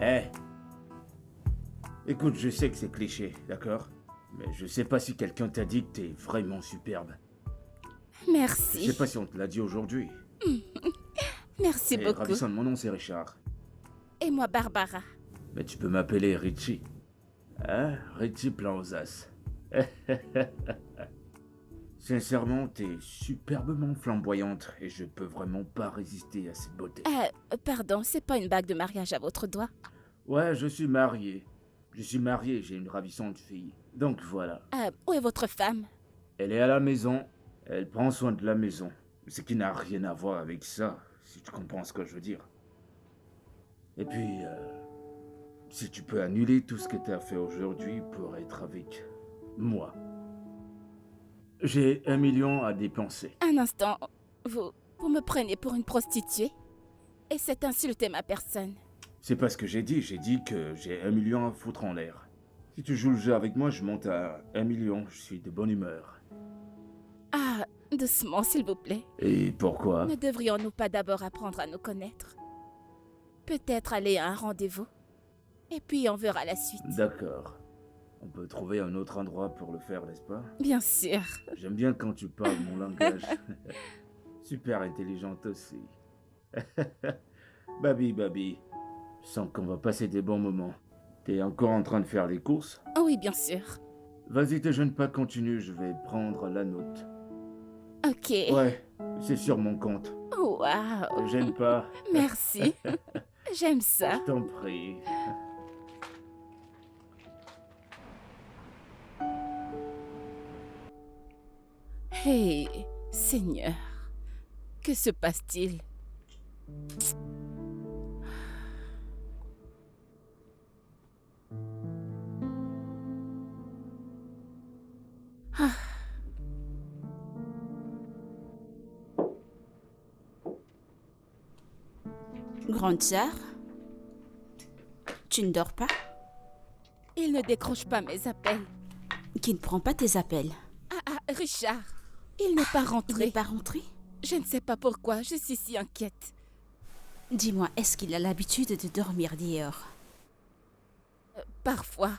Eh, écoute, je sais que c'est cliché, d'accord? Mais je sais pas si quelqu'un t'a dit que t'es vraiment superbe. Je sais pas Merci. si on te l'a dit aujourd'hui. Merci Et beaucoup. ravissant, mon nom c'est Richard. Et moi, Barbara. Mais tu peux m'appeler Richie. Hein? Richie Planzas. Sincèrement, t'es superbement flamboyante et je peux vraiment pas résister à cette beauté. Pardon, c'est pas une bague de mariage à votre doigt? Ouais, je suis marié. Je suis marié, j'ai une ravissante fille. Donc voilà. Où est votre femme? Elle est à la maison, elle prend soin de la maison. Ce qui n'a rien à voir avec ça, si tu comprends ce que je veux dire. Et puis, si tu peux annuler tout ce que tu as fait aujourd'hui pour être avec moi. J'ai 1 million à dépenser. Un instant, vous me prenez pour une prostituée? Et c'est insulter ma personne. C'est pas ce que j'ai dit que j'ai 1 million à foutre en l'air. Si tu joues le jeu avec moi, je monte à 1 million, je suis de bonne humeur. Ah, doucement, s'il vous plaît. Et pourquoi? Ne devrions-nous pas d'abord apprendre à nous connaître? Peut-être aller à un rendez-vous? Et puis on verra la suite. D'accord. On peut trouver un autre endroit pour le faire, n'est-ce pas? Bien sûr. J'aime bien quand tu parles mon langage. Super intelligente aussi. Babi, je sens qu'on va passer des bons moments. T'es encore en train de faire les courses? Oui, bien sûr. Vas-y, te gêne pas, continue, je vais prendre la note. Ok. Ouais, c'est sur mon compte. Waouh. Te gêne pas. Merci. J'aime ça. Je t'en prie. Hey, Seigneur, que se passe-t-il? Ah. Grande sœur, tu ne dors pas? Il ne décroche pas mes appels. Qui ne prend pas tes appels? Richard, il n'est pas Il rentré. n'est pas rentré? Je ne sais pas pourquoi, je suis si inquiète. Dis-moi, est-ce qu'il a l'habitude de dormir dehors? Parfois.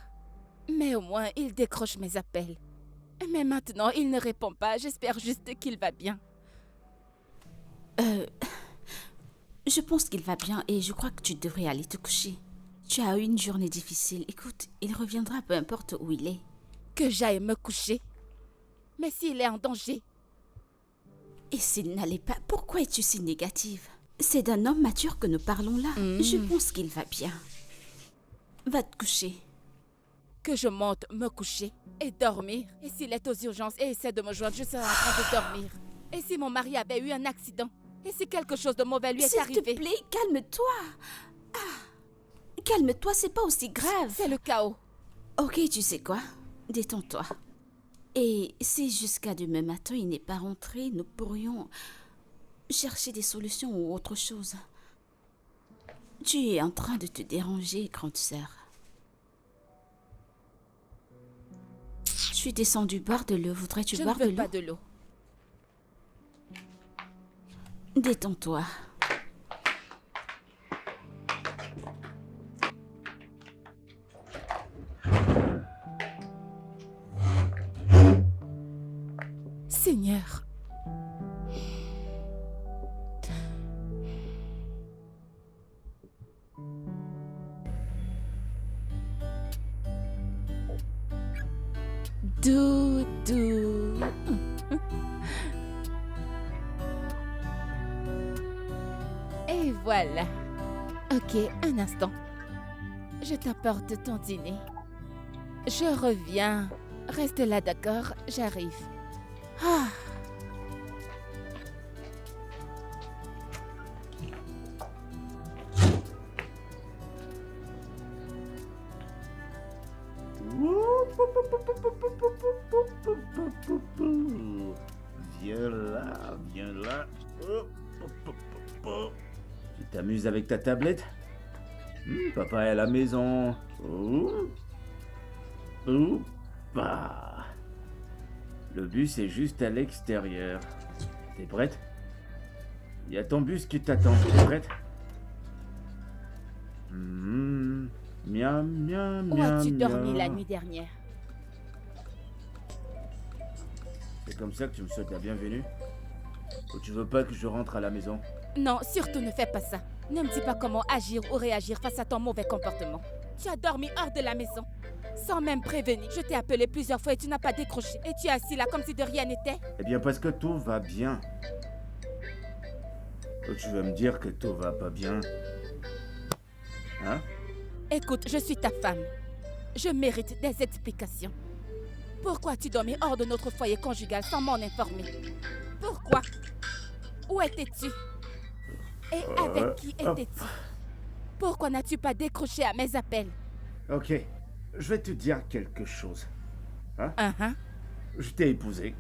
Mais au moins, il décroche mes appels. Mais maintenant, il ne répond pas. J'espère juste qu'il va bien. Je pense qu'il va bien et je crois que tu devrais aller te coucher. Tu as eu une journée difficile. Écoute, il reviendra peu importe où il est. Que j'aille me coucher. Mais s'il est en danger, Et s'il n'allait pas, pourquoi es-tu si négative? C'est d'un homme mature que nous parlons là. Je pense qu'il va bien. Va te coucher. que je monte me coucher et dormir. Et s'il est aux urgences et essaie de me joindre, je serai en train de dormir. Et si mon mari avait eu un accident? Et si quelque chose de mauvais lui est S'il arrivé? te plaît, calme-toi. Calme-toi, c'est pas aussi grave. C'est le chaos. Ok, tu sais quoi? Détends-toi. Et si jusqu'à demain matin il n'est pas rentré, nous pourrions chercher des solutions ou autre chose. Tu es en train de te déranger, grande sœur. Je suis descendue boire de l'eau. Voudrais-tu Je ne boire de veux l'eau? pas de l'eau. Détends-toi. Seigneur. Doudou. Et voilà. Ok, un instant. Je t'apporte ton dîner. Je reviens. Reste là, d'accord? J'arrive. Ah. Viens là, viens là. Tu t'amuses avec ta tablette? Papa est à la maison. Bah. Le bus est juste à l'extérieur. T'es prête? Il y a ton bus qui t'attend. T'es prête? Miam, miam, Où miam, as-tu dormi miam. la nuit dernière? C'est comme ça que tu me souhaites la bienvenue? Ou tu veux pas que je rentre à la maison? Non, surtout ne fais pas ça. Ne me dis pas comment agir ou réagir face à ton mauvais comportement. Tu as dormi hors de la maison, sans même prévenir. Je t'ai appelé plusieurs fois et tu n'as pas décroché. Et tu es assis là comme si de rien n'était. Eh bien, parce que tout va bien. Ou tu veux me dire que tout va pas bien? Hein? Écoute, je suis ta femme. Je mérite des explications. Pourquoi as-tu dormi hors de notre foyer conjugal sans m'en informer? Pourquoi? Où étais-tu? Et avec qui étais-tu? Pourquoi n'as-tu pas décroché à mes appels? Ok, je vais te dire quelque chose. Uh-huh. Je t'ai épousé.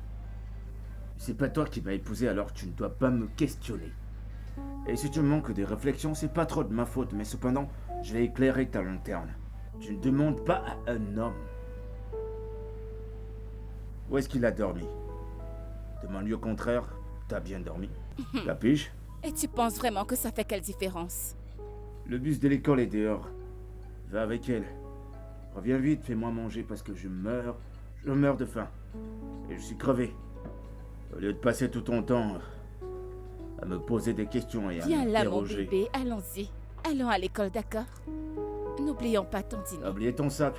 C'est pas toi qui m'as épousé, alors tu ne dois pas me questionner. Et si tu me manques des réflexions, c'est pas trop de ma faute, mais cependant, je vais éclairer ta lanterne. Tu ne demandes pas à un homme. Où est-ce qu'il a dormi? Demande-lui au contraire, t'as bien dormi. Capiche? Et tu penses vraiment que ça fait quelle différence? Le bus de l'école est dehors. Va avec elle. Reviens vite, fais-moi manger parce que je meurs de faim. Et je suis crevé. Au lieu de passer tout ton temps à me poser des questions et à Viens là, mon m'interroger. bébé, allons-y. Allons à l'école, d'accord? N'oublions pas ton dîner. Oubliez ton sac.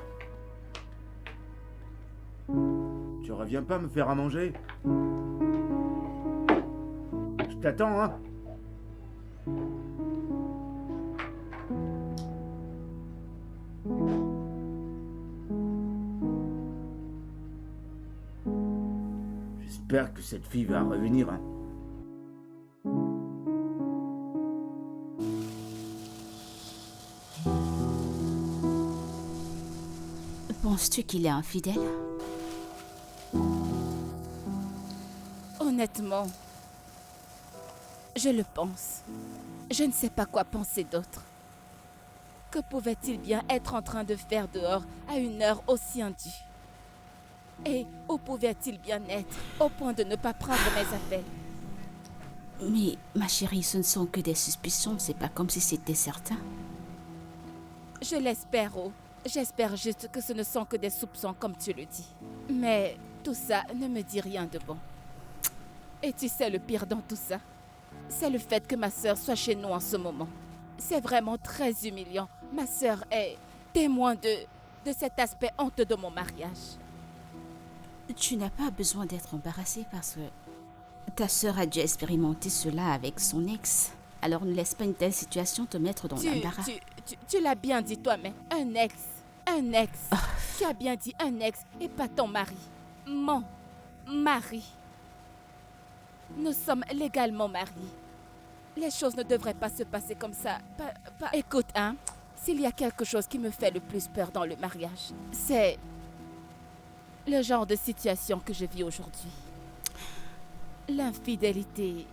Tu reviens pas me faire à manger? Je t'attends, hein? J'espère que cette fille va revenir, hein. Penses-tu qu'il est infidèle? Honnêtement, je le pense. Je ne sais pas quoi penser d'autre. Que pouvait-il bien être en train de faire dehors à une heure aussi indue? Et où pouvait-il bien être au point de ne pas prendre mes appels? Mais, ma chérie, ce ne sont que des suspicions, c'est pas comme si c'était certain. Je l'espère, oh. J'espère juste que ce ne sont que des soupçons, comme tu le dis. Mais tout ça ne me dit rien de bon. Et tu sais le pire dans tout ça? C'est le fait que ma sœur soit chez nous en ce moment. C'est vraiment très humiliant. Ma sœur est témoin de cet aspect honteux de mon mariage. Tu n'as pas besoin d'être embarrassée parce que ta sœur a dû expérimenter cela avec son ex. Alors ne laisse pas une telle situation te mettre dans l'embarras. Tu l'as bien dit toi-même. Un ex. Un ex. Tu as bien dit un ex et pas ton mari. Mon mari. Nous sommes légalement mariés. Les choses ne devraient pas se passer comme ça. Écoute, hein, s'il y a quelque chose qui me fait le plus peur dans le mariage, c'est le genre de situation que je vis aujourd'hui. L'infidélité,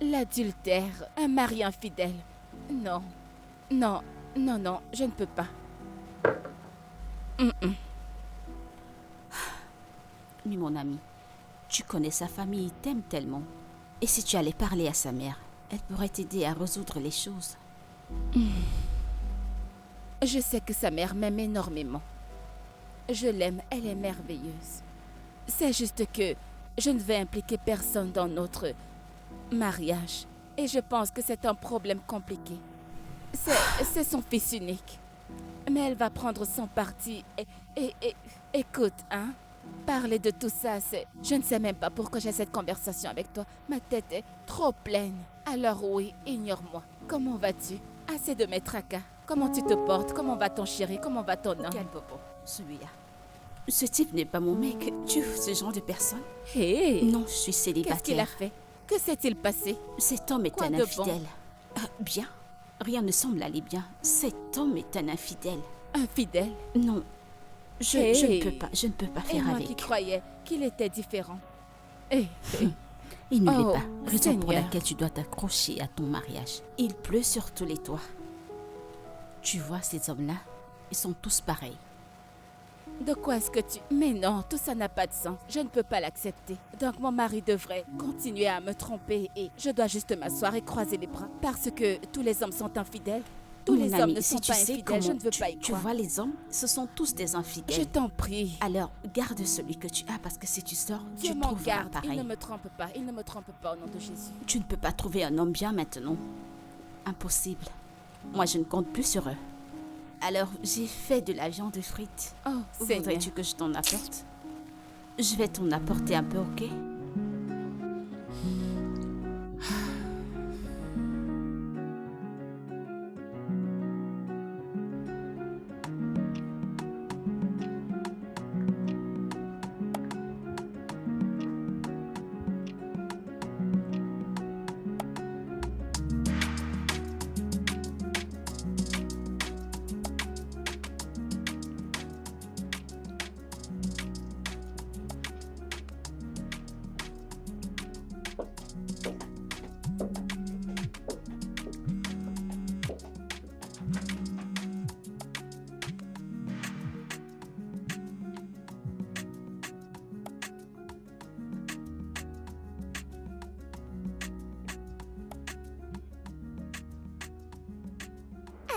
l'adultère, un mari infidèle. Non, non, non, non, je ne peux pas. Mais mon ami, tu connais sa famille, il t'aime tellement. Et si tu allais parler à sa mère, elle pourrait t'aider à résoudre les choses. Je sais que sa mère m'aime énormément. Je l'aime, elle est merveilleuse. C'est juste que je ne vais impliquer personne dans notre mariage. Et je pense que c'est un problème compliqué. C'est son fils unique. Mais elle va prendre son parti et écoute, hein? Parler de tout ça, c'est... Je ne sais même pas pourquoi j'ai cette conversation avec toi. Ma tête est trop pleine. Alors oui, ignore-moi. Comment vas-tu? Assez de mes tracas. Comment tu te portes? Comment va ton chéri? Comment va ton homme? Quel bobo, celui-là. Ce type n'est pas mon mec. Tu es ce genre de personne? Hé! Non, je suis célibataire. Qu'est-ce qu'il a fait? Que s'est-il passé? Cet homme est Quoi un de infidèle. Bien. Rien ne semble aller bien. Cet homme est un infidèle. Infidèle? Non. Je Hey. ne peux pas Et faire moi avec. qui croyais qu'il était différent. Eh, Il ne Oh, l'est pas. Raison pour Seigneur. laquelle tu dois t'accrocher à ton mariage. Il pleut sur tous les toits. Tu vois ces hommes-là? Ils sont tous pareils. de quoi est-ce que tu... Mais non, tout ça n'a pas de sens. Je ne peux pas l'accepter. Donc mon mari devrait continuer à me tromper et je dois juste m'asseoir et croiser les bras. Parce que tous les hommes sont infidèles. Tous Mon les hommes ami, ne si sont tu pas sais infidèles, comment je ne veux pas y tu croire. vois les hommes, ce sont tous des infidèles. Je t'en prie. Alors, garde celui que tu as parce que si tu sors, Dieu tu m'en trouveras garde, il pareil. ne me trompe pas, il ne me trompe pas au nom de Jésus. Tu ne peux pas trouver un homme bien maintenant. Impossible. Moi, je ne compte plus sur eux. Alors, j'ai fait de la viande frite. Oh, Seigneur. Voudrais-tu que je t'en apporte? Je vais t'en apporter un peu, ok?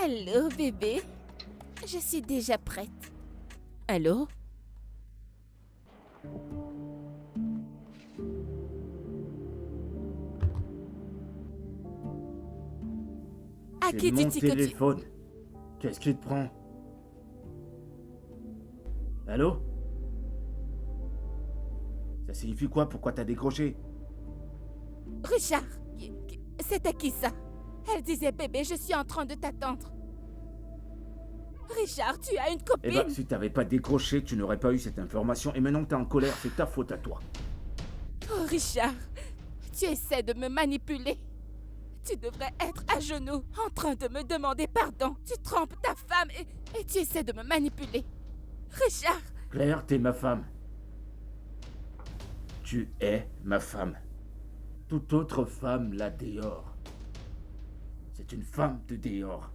Allô, bébé? Je suis déjà prête. Allô? À C'est qui mon dis-tu que tu... téléphone. Qu'est-ce qui te prend? Allô? Ça signifie quoi? Pourquoi t'as décroché? Richard, c'était qui ça? Elle disait, bébé, je suis en train de t'attendre. Richard, tu as une Eh copine? ben, si t'avais pas décroché, tu n'aurais pas eu cette information. Et maintenant que t'es en colère, c'est ta faute à toi. Oh, Richard, tu essaies de me manipuler. Tu devrais être à genoux, en train de me demander pardon. Tu trompes ta femme et tu essaies de me manipuler. Richard, Claire, t'es ma femme. Tu es ma femme. Toute autre femme là dehors. C'est une femme de dehors.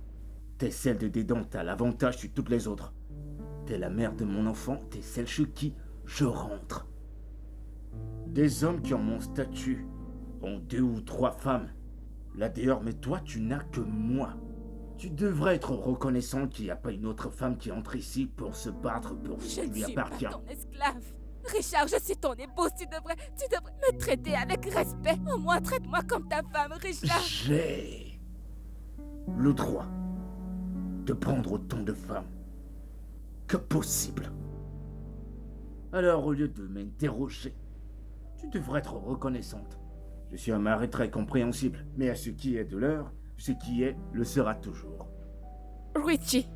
T'es celle de dedans, t'as l'avantage sur toutes les autres. T'es la mère de mon enfant, t'es celle chez qui je rentre. Des hommes qui ont mon statut ont 2 ou 3 femmes là dehors, mais toi tu n'as que moi. Tu devrais être reconnaissant qu'il n'y a pas une autre femme qui entre ici pour se battre pour ce je qui ne lui suis pas appartient. ton esclave. Richard, je suis ton épouse. Tu devrais me traiter avec respect. Au moins, traite-moi comme ta femme, Richard. J'ai le droit de prendre autant de femmes que possible. Alors, au lieu de m'interroger, tu devrais être reconnaissante. Je suis un mari très compréhensible, mais à ce qui est de l'heure, ce qui est le sera toujours. Richie.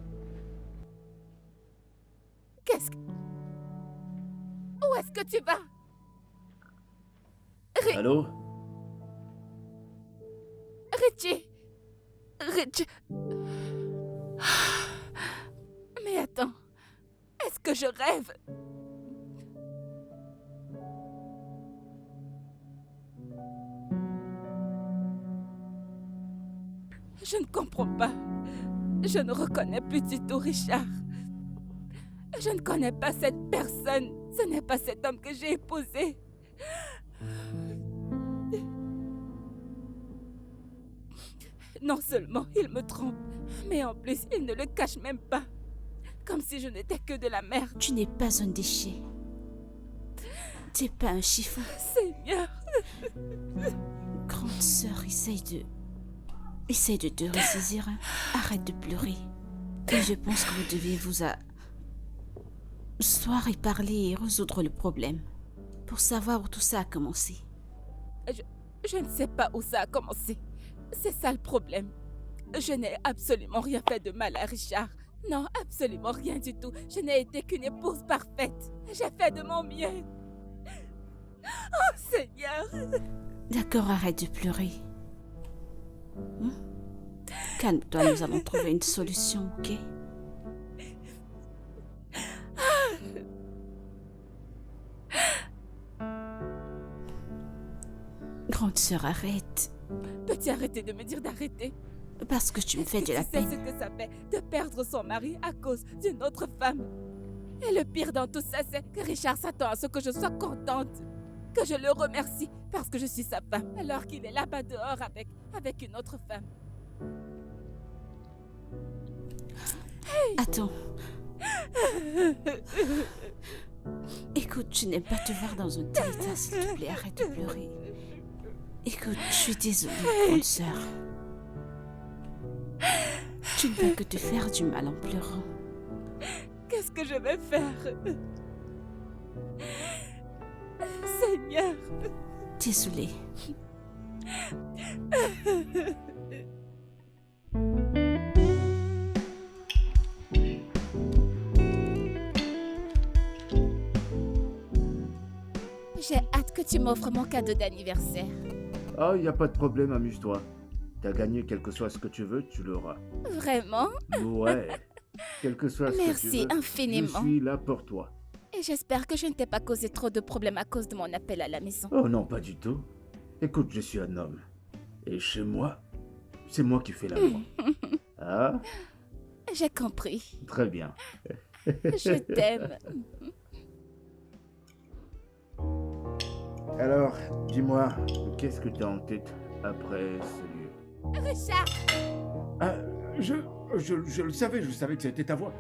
Qu'est-ce que... Où est-ce que tu vas? Allô? Richie. Richie. Mais attends. Est-ce que je rêve? Je ne comprends pas. Je ne reconnais plus du tout Richard. Je ne connais pas cette personne. Ce n'est pas cet homme que j'ai épousé. Non seulement il me trompe, mais en plus il ne le cache même pas. Comme si je n'étais que de la merde. Tu n'es pas un déchet. Tu n'es pas un chiffon. Seigneur. Grande sœur, essaye de te ressaisir. Hein. Arrête de pleurer. Et je pense que vous devez vous asseoir et parler et résoudre le problème. Pour savoir où tout ça a commencé. Je ne sais pas où ça a commencé. C'est ça le problème. Je n'ai absolument rien fait de mal à Richard. Non, absolument rien du tout. Je n'ai été qu'une épouse parfaite. J'ai fait de mon mieux. Oh Seigneur. D'accord, arrête de pleurer. Calme-toi, nous allons trouver une solution, ok? Grande sœur, arrête. Peux-tu arrêter de me dire d'arrêter? Parce que tu me fais de la Tu sais peine. ce que ça fait de perdre son mari à cause d'une autre femme. Et le pire dans tout ça, c'est que Richard s'attend à ce que je sois contente. Que je le remercie parce que je suis sa femme, alors qu'il est là-bas dehors avec une autre femme. Attends. Écoute, je n'aime pas te voir dans un tel état, s'il te plaît, arrête de pleurer. Écoute, je suis désolée, grande sœur. Tu ne peux que te faire du mal en pleurant. Qu'est-ce que je vais faire? Seigneur. Désolée. J'ai hâte que tu m'offres mon cadeau d'anniversaire. Ah, y a pas de problème, amuse-toi. T'as gagné quel que soit ce que tu veux, tu l'auras. Vraiment? Ouais. Quel que soit ce que tu Merci veux, infiniment. je suis là pour toi. Et j'espère que je ne t'ai pas causé trop de problèmes à cause de mon appel à la maison. Oh non, pas du tout. Écoute, je suis un homme. Et chez moi, c'est moi qui fais l'amour. Ah, J'ai compris. très bien. Je t'aime. Alors, dis-moi, qu'est-ce que t'as en tête après ce lieu? Richard, Ah, je le savais, je savais que c'était ta voix.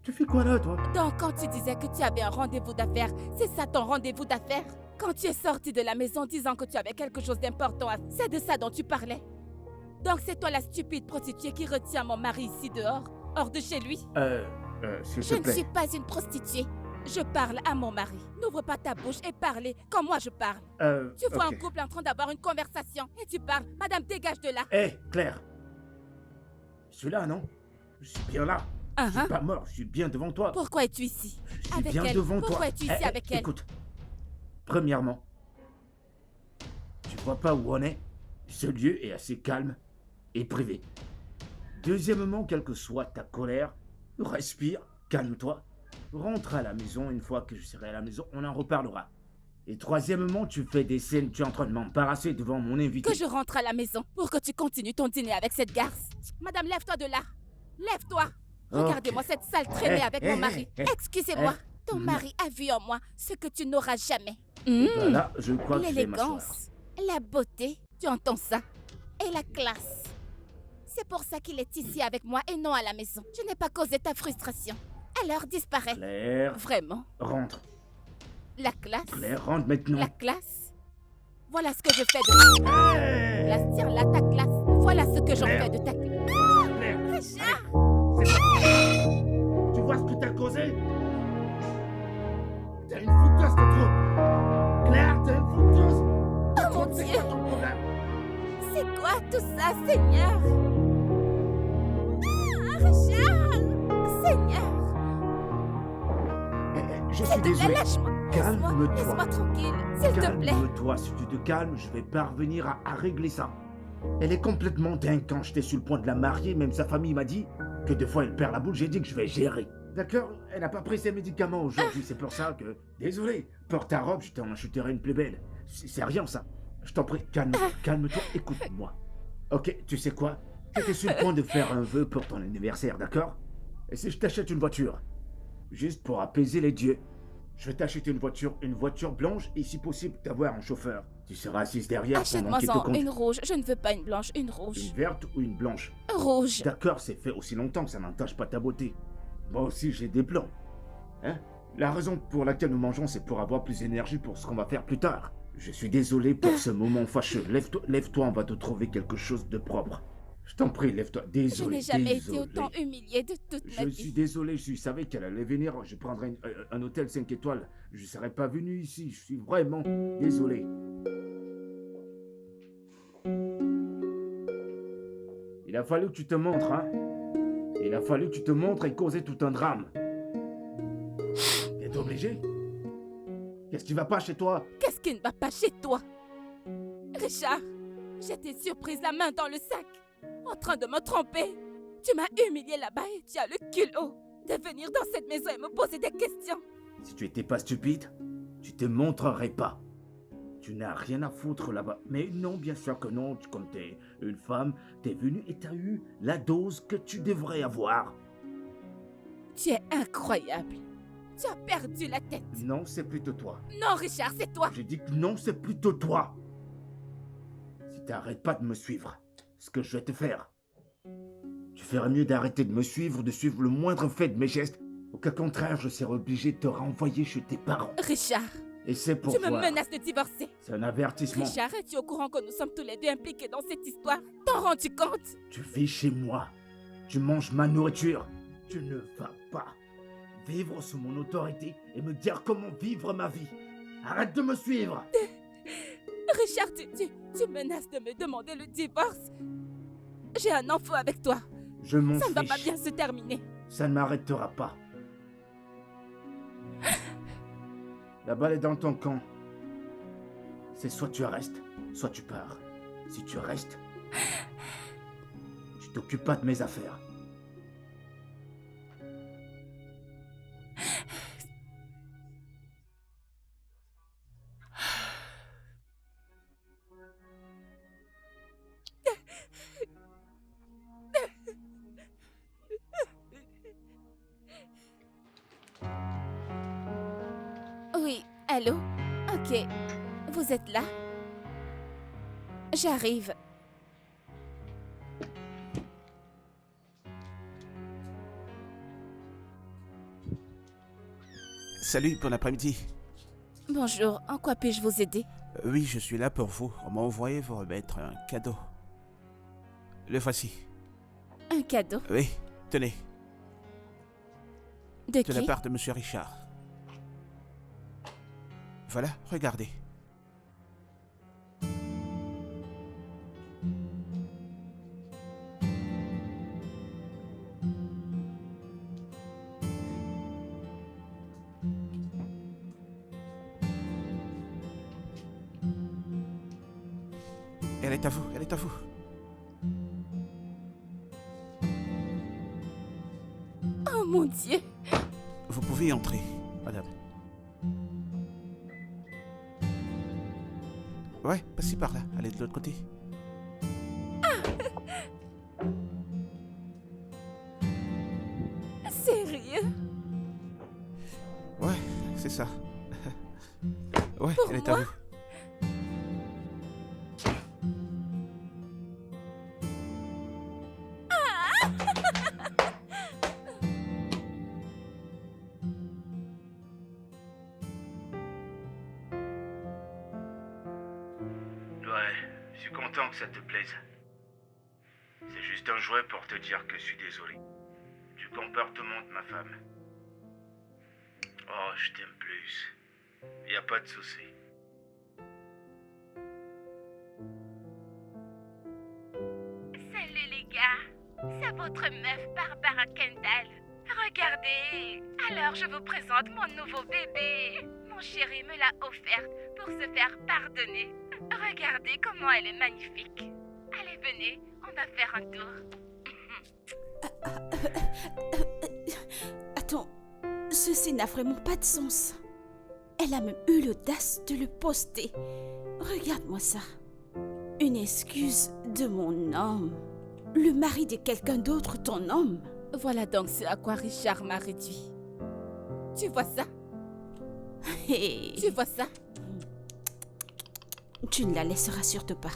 Tu fais quoi là, toi? donc quand tu disais que tu avais un rendez-vous d'affaires, c'est ça ton rendez-vous d'affaires? Quand tu es sorti de la maison disant que tu avais quelque chose d'important à faire, c'est de ça dont tu parlais? Donc c'est toi la stupide prostituée qui retient mon mari ici dehors, hors de chez lui? S'il Je te ne plaît. suis pas une prostituée. Je parle à mon mari. N'ouvre pas ta bouche et parlez comme moi je parle. Tu vois ok. un couple en train d'avoir une conversation et tu parles. Madame, dégage de là. Hé, Claire. Je suis là, non? Je suis bien là. Hein, Je hein? suis pas mort, je suis bien devant toi. Pourquoi es-tu ici? Je suis Avec bien elle. devant Pourquoi toi. es-tu ici avec elle? Écoute, premièrement, tu vois pas où on est? Ce lieu est assez calme et privé. Deuxièmement, quelle que soit ta colère, respire, calme-toi, rentre à la maison. Une fois que je serai à la maison, on en reparlera. Et troisièmement, tu fais des scènes, tu es en train de m'embarrasser devant mon invité. Que je rentre à la maison pour que tu continues ton dîner avec cette garce. Madame, lève-toi de là. Lève-toi. Regardez-moi cette sale traînée avec mon mari. Excusez-moi. Ton mari a vu en moi ce que tu n'auras jamais. Voilà, je crois que je vais m'asseoir. L'élégance, la beauté, tu entends ça? Et la classe. C'est pour ça qu'il est ici avec moi et non à la maison. Je n'ai pas causé ta frustration. Alors disparais. Claire, Vraiment? rentre. La classe? Claire, rentre maintenant. La classe? Voilà ce que je fais de ta classe. Tiens là, ta classe. Voilà ce que j'en fais de ta classe. Claire, Richard! tu vois ce que t'as causé? T'as une fouteuse de trop. Claire, t'as une fouteuse. Oh mon C'est Dieu! quoi ton problème? C'est quoi tout ça, Seigneur? Ah, Richard! Seigneur! Je suis S'il te plaît, désolé. lâche-moi. Calme-toi. Laisse-moi tranquille. S'il te plaît. Calme-toi, si tu te calmes, je vais parvenir à régler ça. Elle est complètement dingue quand j'étais sur le point de la marier, même sa famille m'a dit que des fois elle perd la boule, j'ai dit que je vais gérer. D'accord? Elle n'a pas pris ses médicaments aujourd'hui, c'est pour ça que... Désolé, porte ta robe, je t'en acheterai une plus belle. C'est rien ça. Je t'en prie, calme-toi, écoute-moi. Ok, tu sais quoi? J'étais sur le point de faire un vœu pour ton anniversaire, d'accord? Et si je t'achète une voiture? Juste pour apaiser les dieux. Je vais t'acheter une voiture blanche et si possible d'avoir un chauffeur. Tu seras assise derrière pendant qu'il te Achète-moi-en conduit. une rouge. Je ne veux pas une blanche, une rouge. Une verte ou une blanche? Rouge. D'accord, c'est fait aussi longtemps que ça n'entache pas ta beauté. Moi aussi j'ai des plans. Hein? La raison pour laquelle nous mangeons, c'est pour avoir plus d'énergie pour ce qu'on va faire plus tard. Je suis désolé pour ce moment fâcheux. Lève-toi, on va te trouver quelque chose de propre. Je t'en prie, lève-toi. Je Désolé. n'ai jamais désolé. été autant humiliée de toute ma Je vie. suis désolé, je savais qu'elle allait venir. Je prendrais un hôtel 5 étoiles. Je ne serais pas venu ici. Je suis vraiment désolé. Il a fallu que tu te montres, hein. Il a fallu que tu te montres et causer tout un drame. T'es obligé? Qu'est-ce qui va pas chez toi? Qu'est-ce qui ne va pas chez toi? Richard, j'étais surprise la main dans le sac, en train de me tromper. Tu m'as humiliée là-bas et tu as le culot de venir dans cette maison et me poser des questions. Si tu étais pas stupide, tu te montrerais pas. Tu n'as rien à foutre là-bas. Mais non, bien sûr que non. Comme t'es une femme, t'es venue et t'as eu la dose que tu devrais avoir. Tu es incroyable. Tu as perdu la tête. Non, c'est plutôt toi. Non, Richard, c'est toi. J'ai dit que non, c'est plutôt toi. Si t'arrêtes pas de me suivre, ce que je vais te faire, tu ferais mieux d'arrêter de me suivre, de suivre le moindre fait de mes gestes. Au cas contraire, je serais obligé de te renvoyer chez tes parents. Richard, Et c'est pour tu me voir. menaces de divorcer. C'est un avertissement. Richard, es-tu au courant que nous sommes tous les deux impliqués dans cette histoire? T'en rends-tu compte? Tu vis chez moi. Tu manges ma nourriture. Tu ne vas pas vivre sous mon autorité et me dire comment vivre ma vie. Arrête de me suivre. Richard, tu menaces de me demander le divorce. J'ai un enfant avec toi. Je m'en Ça ne va fiche. pas bien se terminer. Ça ne m'arrêtera pas. La balle est dans ton camp. C'est soit tu restes, soit tu pars. Si tu restes, tu t'occupes pas de mes affaires. Oui, allô? Ok, vous êtes là? J'arrive. Salut, bon après-midi. Bonjour, en quoi puis-je vous aider? Oui, je suis là pour vous. On m'a envoyé vous remettre un cadeau. Le voici. Un cadeau? Oui, tenez, De de la qui? part de Monsieur Richard. Voilà, regardez. Elle est à vous, elle est à vous. Oh mon Dieu! Vous pouvez y entrer, madame. Ouais, passez par là, allez de l'autre côté. Sérieux? Ouais, c'est ça. Ouais, Pour elle est à moi? vous. Ouais, je suis content que ça te plaise. C'est juste un jouet pour te dire que je suis désolé. Du comportement de ma femme. Oh, je t'aime plus. Y a pas de souci. Salut les gars, c'est votre meuf Barbara Kendall. Regardez, alors je vous présente mon nouveau bébé. Mon chéri me l'a offerte pour se faire pardonner. Regardez comment elle est magnifique. Allez, venez, on va faire un tour. Attends, ceci n'a vraiment pas de sens. Elle a même eu l'audace de le poster. Regarde-moi ça. Une excuse de mon homme. Le mari de quelqu'un d'autre, ton homme. Voilà donc ce à quoi Richard m'a réduit. Tu vois ça? Et Tu vois ça? tu ne la laisseras surtout pas.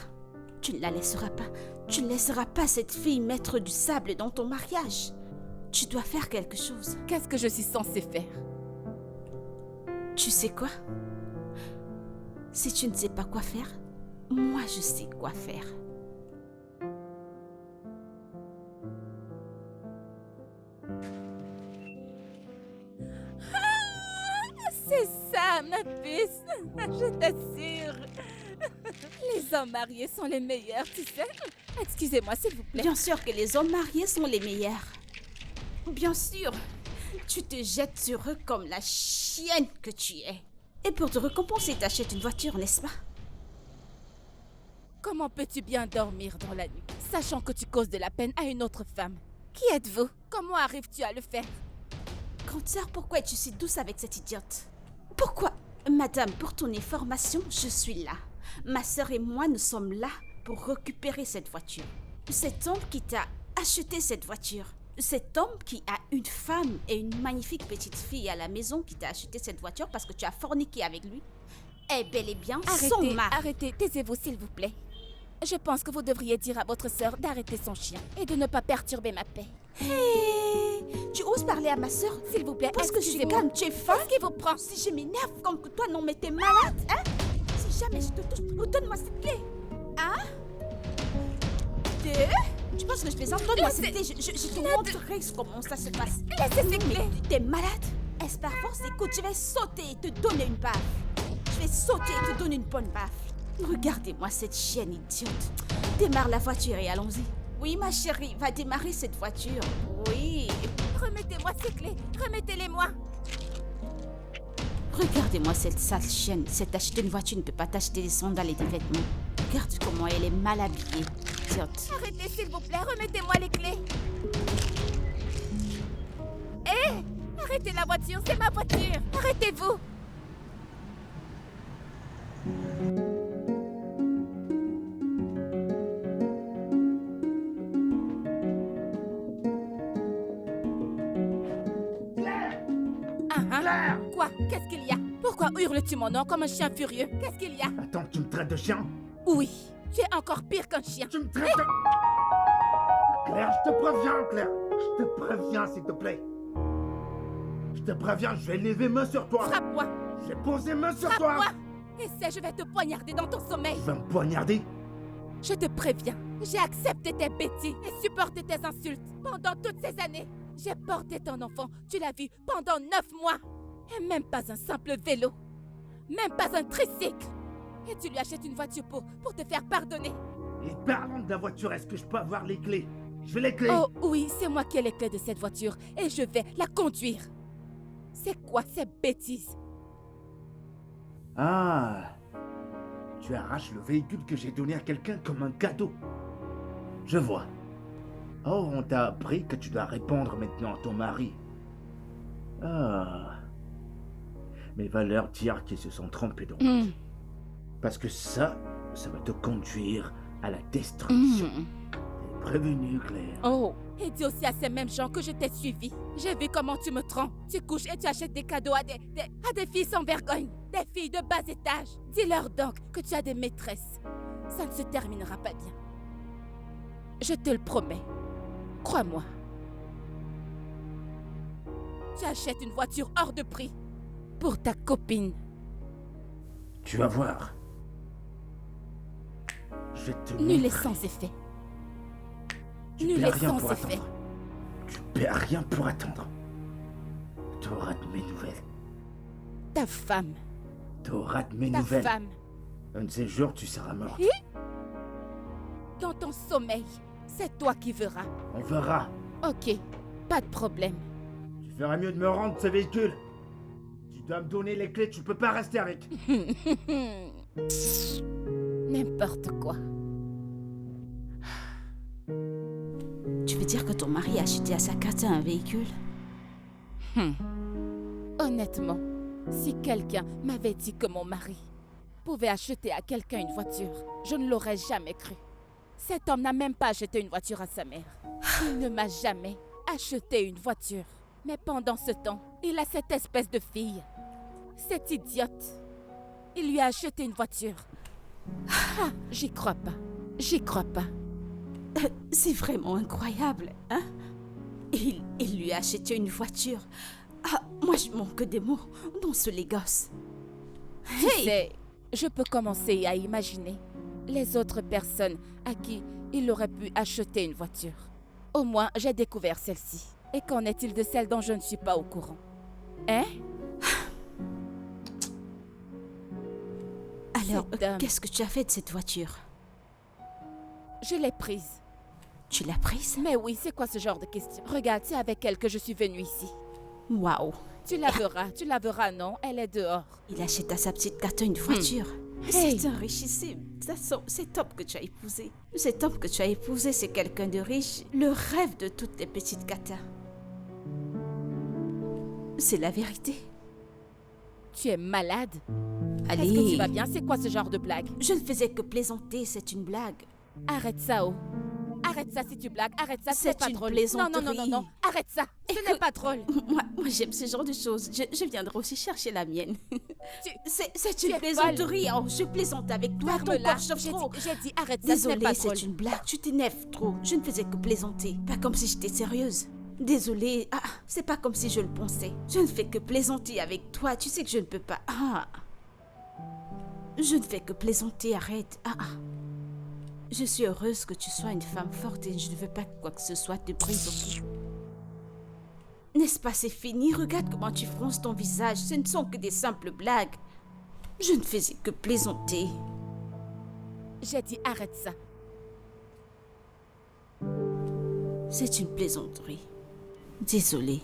Tu ne la laisseras pas. Tu ne laisseras pas cette fille mettre du sable dans ton mariage. Tu dois faire quelque chose. Qu'est-ce que je suis censée faire? Tu sais quoi? Si tu ne sais pas quoi faire, moi je sais quoi faire. C'est ça, ma puce. Je t'assure. Les hommes mariés sont les meilleurs, tu sais. Excusez-moi, s'il vous plaît. Bien sûr que les hommes mariés sont les meilleurs. Bien sûr. Tu te jettes sur eux comme la chienne que tu es. Et pour te récompenser, t'achètes une voiture, n'est-ce pas? Comment peux-tu bien dormir dans la nuit, sachant que tu causes de la peine à une autre femme? Qui êtes-vous? Comment arrives-tu à le faire? Grande sœur, pourquoi es-tu si douce avec cette idiote? Pourquoi? Madame, pour ton information, je suis là. Ma sœur et moi, nous sommes là pour récupérer cette voiture. Cet homme qui t'a acheté cette voiture, cet homme qui a une femme et une magnifique petite fille à la maison qui t'a acheté cette voiture parce que tu as forniqué avec lui, est bel et bien son Arrêtez, mari. arrêtez, taisez-vous s'il vous plaît. Je pense que vous devriez dire à votre sœur d'arrêter son chien et de ne pas perturber ma paix. Hé, tu oses parler à ma sœur? S'il vous plaît, Parce que je suis excusez-moi. calme, tu es faim? Qu'est-ce qui vous prend? Si je m'énerve comme que toi, non mais t'es malade, hein? Si jamais je te touche, donne-moi cette clé. Hein? Tu penses que je plaisante? Donne-moi cette clé, je te montrerai comment ça se passe. Laissez ces clés. T'es malade? Est-ce par force? Écoute, je vais sauter et te donner une baffe. Je vais sauter et te donner une bonne baffe. Regardez-moi cette chienne idiote. Démarre la voiture et allons-y. Oui, ma chérie, va démarrer cette voiture. Oui. Remettez-moi ces clés. Remettez-les-moi. Regardez-moi cette sale chienne. Si t'acheter une voiture, ne peut pas t'acheter des sandales et des vêtements. Regarde comment elle est mal habillée. Idiote. Arrêtez, s'il vous plaît. Remettez-moi les clés. Hé! Arrêtez la voiture. C'est ma voiture. Arrêtez-vous. Claire! Quoi? Qu'est-ce qu'il y a? Pourquoi hurles-tu mon nom comme un chien furieux? Qu'est-ce qu'il y a? Attends, tu me traites de chien? Oui, tu es encore pire qu'un chien. Tu me traites de... Claire, je te préviens, Claire. Je te préviens, s'il te plaît. Je te préviens, je vais lever main sur toi. Frappe-moi. Je vais poser main sur toi. Frappe-moi. Essaie, je vais te poignarder dans ton sommeil. Tu vas me poignarder? Je te préviens, j'ai accepté tes bêtises et supporté tes insultes pendant toutes ces années. J'ai porté ton enfant, tu l'as vu, pendant 9 mois. Et même pas un simple vélo. Même pas un tricycle. Et tu lui achètes une voiture pour te faire pardonner. Et parlons de la voiture, est-ce que je peux avoir les clés? Je veux les clés. Oh oui, c'est moi qui ai les clés de cette voiture et je vais la conduire. C'est quoi ces bêtises? Ah, tu arraches le véhicule que j'ai donné à quelqu'un comme un cadeau. Je vois. Oh, on t'a appris que tu dois répondre maintenant à ton mari. Ah. Mais va leur dire qu'ils se sont trompés de route. Parce que ça va te conduire à la destruction. T'es prévenu, Claire. Oh, et dis aussi à ces mêmes gens que je t'ai suivi. J'ai vu comment tu me trompes. Tu couches et tu achètes des cadeaux à des filles sans vergogne. Des filles de bas étage. Dis-leur donc que tu as des maîtresses. Ça ne se terminera pas bien. Je te le promets. Crois-moi. Tu achètes une voiture hors de prix. Pour ta copine. Tu vas voir. Je vais te Nul est montrer. sans effet. Tu Nul perds est rien sans pour effet. attendre. Tu perds rien pour attendre. T'auras de mes nouvelles. Ta femme. T'auras de mes Ta nouvelles. femme. Un de ces jours, tu seras morte. Dans ton sommeil. C'est toi qui verras. On verra. Ok. Pas de problème. Tu ferais mieux de me rendre ce véhicule. Tu dois me donner les clés, tu peux pas rester avec. N'importe quoi. Tu veux dire que ton mari a acheté à sa carte un véhicule? Honnêtement, si quelqu'un m'avait dit que mon mari pouvait acheter à quelqu'un une voiture, je ne l'aurais jamais cru. Cet homme n'a même pas acheté une voiture à sa mère. Il ne m'a jamais acheté une voiture. Mais pendant ce temps, il a cette espèce de fille. Cette idiote. Il lui a acheté une voiture. Ah, j'y crois pas. J'y crois pas. C'est vraiment incroyable, hein? Il lui a acheté une voiture. Ah, moi je manque des mots dans ce Lagos. Tu sais, je peux commencer à imaginer les autres personnes à qui il aurait pu acheter une voiture. Au moins, j'ai découvert celle-ci. Et qu'en est-il de celle dont je ne suis pas au courant? Hein? Alors, Cet homme. qu'est-ce que tu as fait de cette voiture? Je l'ai prise. Tu l'as prise? Mais oui, c'est quoi ce genre de question? Regarde, c'est avec elle que je suis venue ici. Waouh! Tu la verras, non? Elle est dehors. Il achète à sa petite carte une voiture. Hey. C'est un richissime. Cet homme que tu as épousé. Cet homme que tu as épousé, c'est quelqu'un de riche. Le rêve de toutes les petites catas. C'est la vérité. Tu es malade? Allez. Est-ce que tu vas bien? C'est quoi ce genre de blague? Je ne faisais que plaisanter, c'est une blague. Arrête ça, oh. arrête ça si tu blagues, arrête ça, C'est c'est pas une drôle. plaisanterie. Non, non, non, non, non, arrête ça, ce n'est Écoute, pas drôle. Moi j'aime ce genre de choses. Je viendrai aussi chercher la mienne. Tu- C'est tu une es plaisanterie. Oh, je plaisante avec toi. Ton Ferme-la. corps chauffe trop. J'ai dit arrête ça, ce n'est Désolée, pas drôle. c'est une blague. Tu t'énerves trop. Je ne faisais que plaisanter. Pas comme si j'étais sérieuse. Désolée. Ah, c'est pas comme si je le pensais. Je ne fais que plaisanter avec toi. Tu sais que je ne peux pas. Ah. Je ne fais que plaisanter. Arrête. Ah. Je suis heureuse que tu sois une femme forte et je ne veux pas que quoi que ce soit te brise au cou. N'est-ce pas, c'est fini? Regarde comment tu fronces ton visage. Ce ne sont que des simples blagues. Je ne faisais que plaisanter. J'ai dit arrête ça. C'est une plaisanterie. Désolée.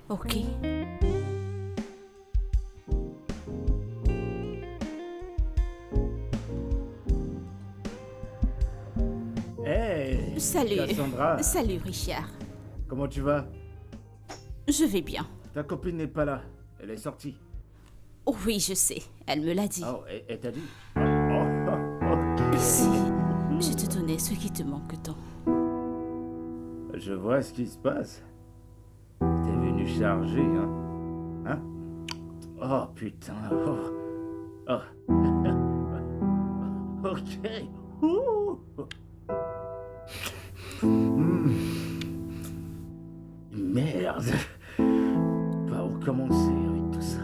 Ok? Hey Salut. Cassandra, Salut, Richard. comment tu vas? Je vais bien. Ta copine n'est pas là, elle est sortie. Oh oui, je sais. Elle me l'a dit. Oh, elle t'a dit? Ok. Si je te donnais ce qui te manque tant. Je vois ce qui se passe. T'es venu charger, hein? Hein? Oh putain. Oh. Oh. Ok. Ouh. Hmm. Merde. Par où commencer avec tout ça?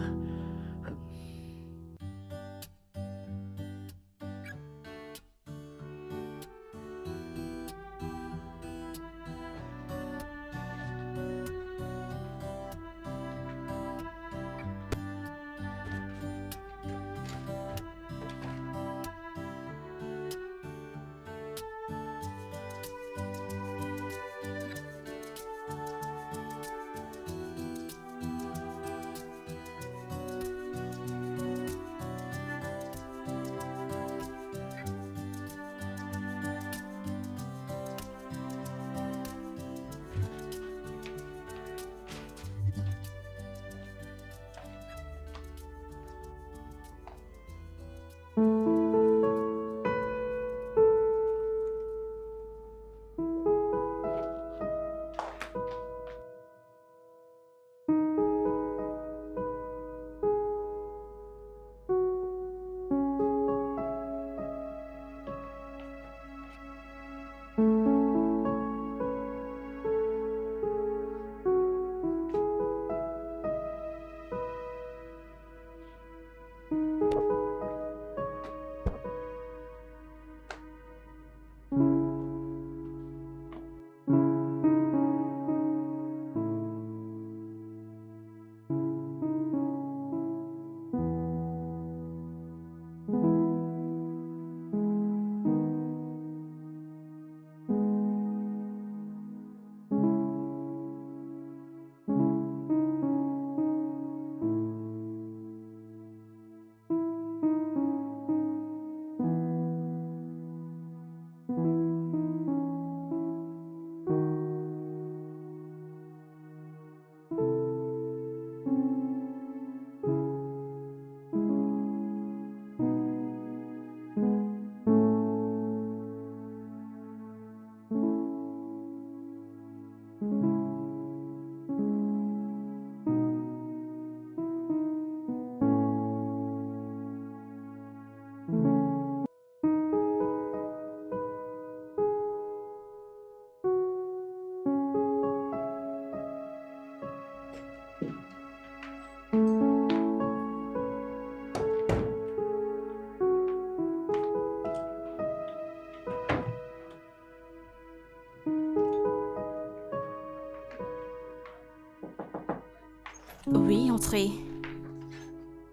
Oui, entrez.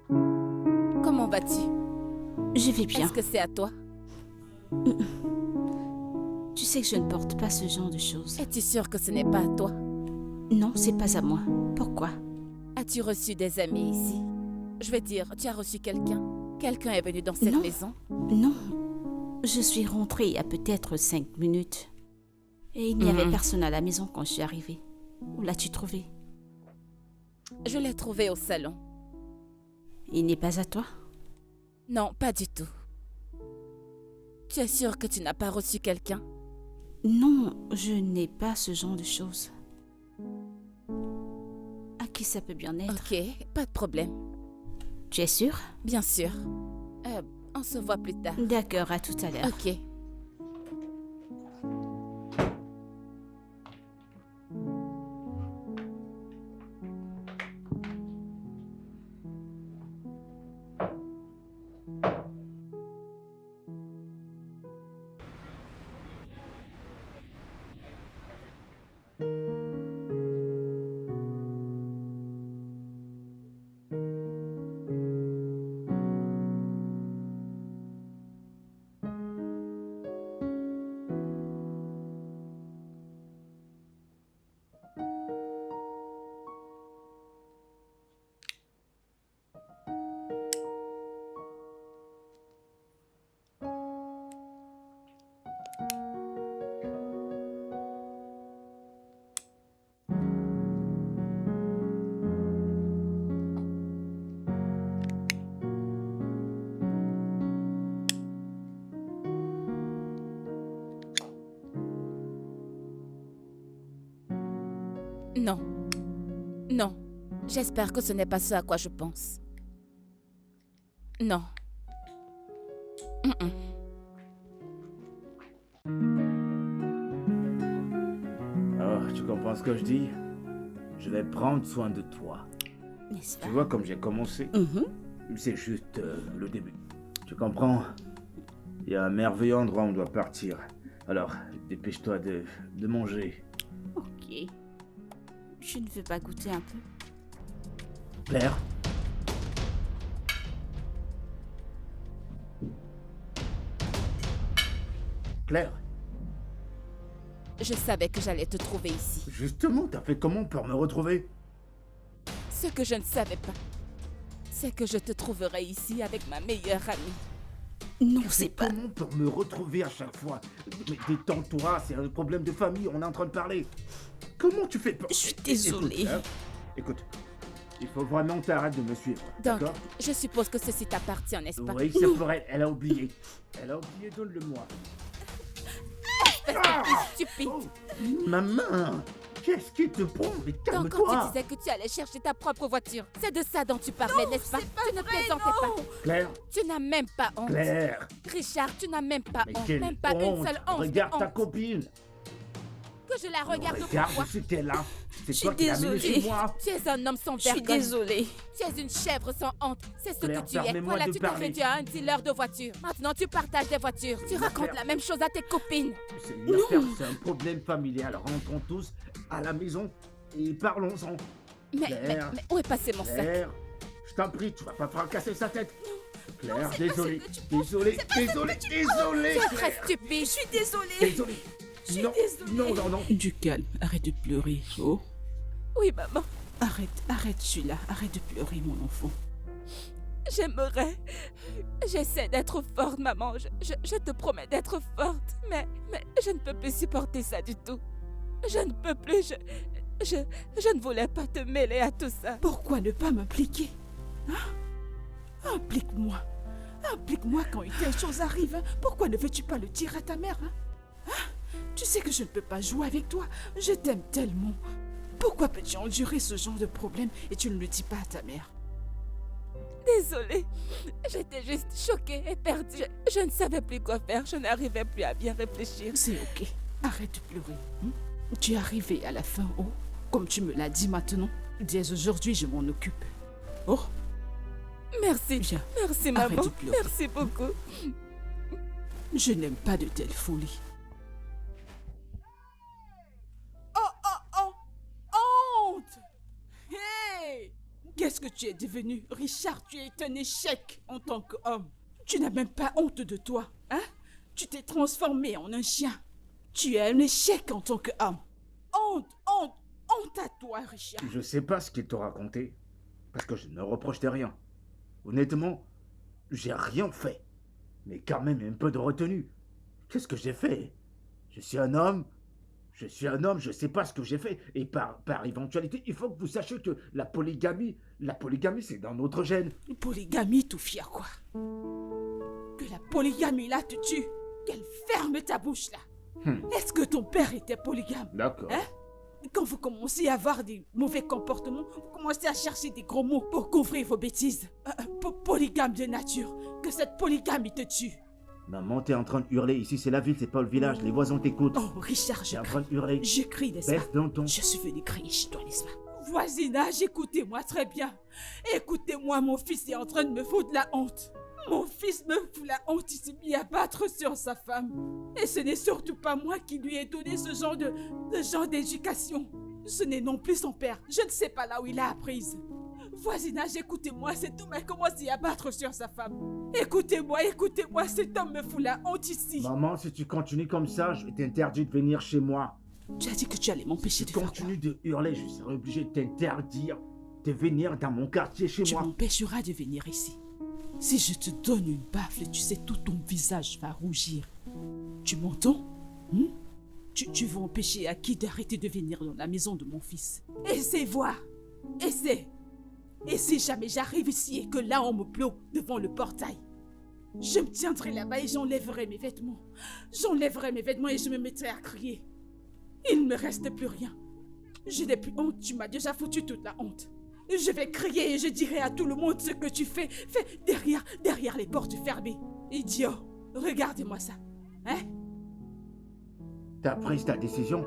Comment vas-tu? Je vais bien. Est-ce que c'est à toi? Tu sais que je ne porte pas ce genre de choses. Es-tu sûre que ce n'est pas à toi? Non, c'est pas à moi. Pourquoi? As-tu reçu des amis ici? Je veux dire, tu as reçu quelqu'un? Quelqu'un est venu dans cette Non. maison? Non. Je suis rentrée il y a peut-être 5 minutes. Et il n'y avait personne à la maison quand je suis arrivée. Où l'as-tu trouvé? Je l'ai trouvé au salon. Il n'est pas à toi? Non, pas du tout. Tu es sûre que tu n'as pas reçu quelqu'un? Non, je n'ai pas ce genre de choses. À qui ça peut bien être? Ok, pas de problème. Tu es sûre? Bien sûr. On se voit plus tard. D'accord, à tout à l'heure. Ok. Non. Non. J'espère que ce n'est pas ce à quoi je pense. Non. Mm-mm. Oh, tu comprends ce que je dis? Je vais prendre soin de toi. N'est-ce pas? Tu vois comme j'ai commencé? C'est juste le début. Tu comprends? Il y a un merveilleux endroit où on doit partir. Alors, dépêche-toi de manger. Ok. Je ne veux pas goûter un peu? Claire? Claire? Je savais que j'allais te trouver ici. Justement, t'as fait comment pour me retrouver? Ce que je ne savais pas, c'est que je te trouverai ici avec ma meilleure amie. Non, Tu c'est fais pas... comment pour me retrouver à chaque fois? Mais détends-toi, c'est un problème de famille, on est en train de parler. Comment tu fais pour... Je suis désolée. Écoute, hein, écoute, il faut vraiment que t'arrêtes de me suivre, Donc, d'accord? je suppose que ceci t'appartient, n'est-ce pas? Oui, c'est pour elle, elle a oublié. Elle a oublié, donne-le-moi. Stupide. Oh, ma main! Qu'est-ce qui te prend? Mais Donc, quand calme-toi! tu disais que tu allais chercher ta propre voiture, c'est de ça dont tu parlais, n'est-ce pas? Tu ne plaisantais pas. Claire, Tu n'as même pas honte. Claire! Richard, tu n'as même pas Mais honte. quelle Même pas honte! une seule honte. Regarde de ta honte. copine! Que je la regarde Regarde pourquoi? ce qu'elle a! C'est Je toi suis qui l'as amenée désolée. chez moi! Tu es un homme sans Je suis vergogne. désolée. Tu es une chèvre sans honte. C'est ce Claire, que tu es. permets-moi Voilà, de tu t'es parler. réduit à un dealer de voitures. Maintenant, tu partages des voitures. Tu racontes la même chose à tes copines. C'est une affaire, c'est un problème familial. Rentrons tous à la maison et parlons-en. Claire. Mais où est passé mon sac? Claire, je t'en prie, tu vas pas fracasser sa tête. Claire, c'est pas désolé, ce que tu penses. désolé, désolé, désolé. Tu es très Claire. stupide. Je suis désolée. Désolé. Non, désolée. non, non, non. Du calme, arrête de pleurer. Oh, Oui, maman. arrête celui-là, arrête de pleurer, mon enfant. J'aimerais. J'essaie d'être forte, maman. Je te promets d'être forte. Mais je ne peux plus supporter ça du tout. Je ne peux plus. Je ne voulais pas te mêler à tout ça. Pourquoi ne pas m'impliquer? Hein? Implique-moi. Implique-moi quand une telle chose arrive. Hein? Pourquoi ne veux-tu pas le dire à ta mère? Hein? Hein? Tu sais que je ne peux pas jouer avec toi. Je t'aime tellement. Pourquoi peux-tu endurer ce genre de problème et tu ne le dis pas à ta mère? Désolée. J'étais juste choquée et perdue. Je ne savais plus quoi faire. Je n'arrivais plus à bien réfléchir. C'est ok. Arrête de pleurer. Hein? Tu es arrivé à la fin, oh. Comme tu me l'as dit maintenant. Dès aujourd'hui, je m'en occupe. Oh, Merci. Viens. Merci, Arrête maman. de pleurer. Merci beaucoup. je n'aime pas de telles folies. Oh, honte! Hey! Qu'est-ce que tu es devenu? Richard, tu es un échec en tant qu'homme. Tu n'as même pas honte de toi, hein? Tu t'es transformé en un chien. Tu es un échec en tant qu'homme. Honte à toi, Richard. Je sais pas ce qu'il t'a raconté, parce que je ne me reproche de rien. Honnêtement, j'ai rien fait. Mais quand même un peu de retenue. Qu'est-ce que j'ai fait? Je suis un homme. Je sais pas ce que j'ai fait. Et par éventualité, il faut que vous sachiez que la polygamie c'est dans notre gène. Polygamie, tout fier, quoi. Que la polygamie là te tue. Qu'elle ferme ta bouche là. Est-ce que ton père était polygame? D'accord. Hein? Quand vous commencez à avoir des mauvais comportements, vous commencez à chercher des gros mots pour couvrir vos bêtises. Polygame de nature. Que cette polygamie te tue. Maman, t'es en train de hurler. Ici, c'est la ville, c'est pas le village. Les voisins t'écoutent. Oh, Richard, T'es je en crie. train de hurler. Je crie, n'est-ce Baisse pas? d'un ton. Je suis venu crier chez toi, n'est-ce pas? Voisinage, écoutez-moi très bien. Écoutez-moi, mon fils est en train de me foutre la honte. Mon fils me fout la honte, il s'est mis à battre sur sa femme. Et ce n'est surtout pas moi qui lui ai donné ce genre d'éducation. Ce n'est non plus son père. Je ne sais pas là où il a apprise. Voisinage, écoutez-moi, cet homme a commencé à battre sur sa femme. Écoutez-moi, cet homme me fout la honte ici. Maman, si tu continues comme ça, je vais t'interdire de venir chez moi. Tu as dit que tu allais m'empêcher Si de tu faire quoi? continues de hurler, je serai obligé de t'interdire de venir dans mon quartier chez Tu moi. m'empêcheras de venir ici. Si je te donne une baffle, tu sais, tout ton visage va rougir. Tu m'entends? Tu veux empêcher Aki d'arrêter de venir dans la maison de mon fils. Essaie voir. Essaie. Et si jamais j'arrive ici et que là on me bloque devant le portail, je me tiendrai là-bas et j'enlèverai mes vêtements. J'enlèverai mes vêtements et je me mettrai à crier. Il ne me reste plus rien. Je n'ai plus honte, tu m'as déjà foutu toute la honte. Je vais crier et je dirai à tout le monde ce que tu fais. Fais derrière les portes fermées. Idiot, regardez-moi ça. Hein? T'as pris ta décision.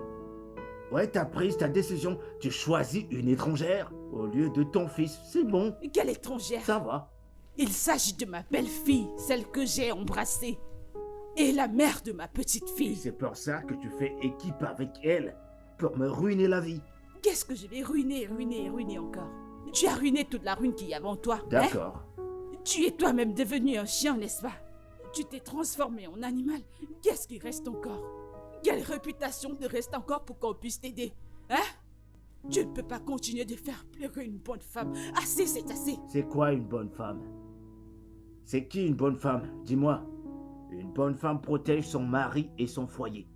Ouais, t'as pris ta décision. Tu choisis une étrangère au lieu de ton fils. C'est bon, Quelle étrangère? ça va. Il s'agit de ma belle-fille, celle que j'ai embrassée. Et la mère de ma petite Et fille. c'est pour ça que tu fais équipe avec elle. Pour me ruiner la vie. Qu'est-ce que je vais ruiner encore? Tu as ruiné toute la ruine qu'il y avait en toi. Hein? D'accord. Tu es toi-même devenu un chien, n'est-ce pas? Tu t'es transformé en animal. Qu'est-ce qui reste encore? Quelle réputation te reste encore pour qu'on puisse t'aider? Hein? Tu ne peux pas continuer de faire pleurer une bonne femme. Assez, c'est assez. C'est quoi une bonne femme? C'est qui une bonne femme? Dis-moi. Une bonne femme protège son mari et son foyer.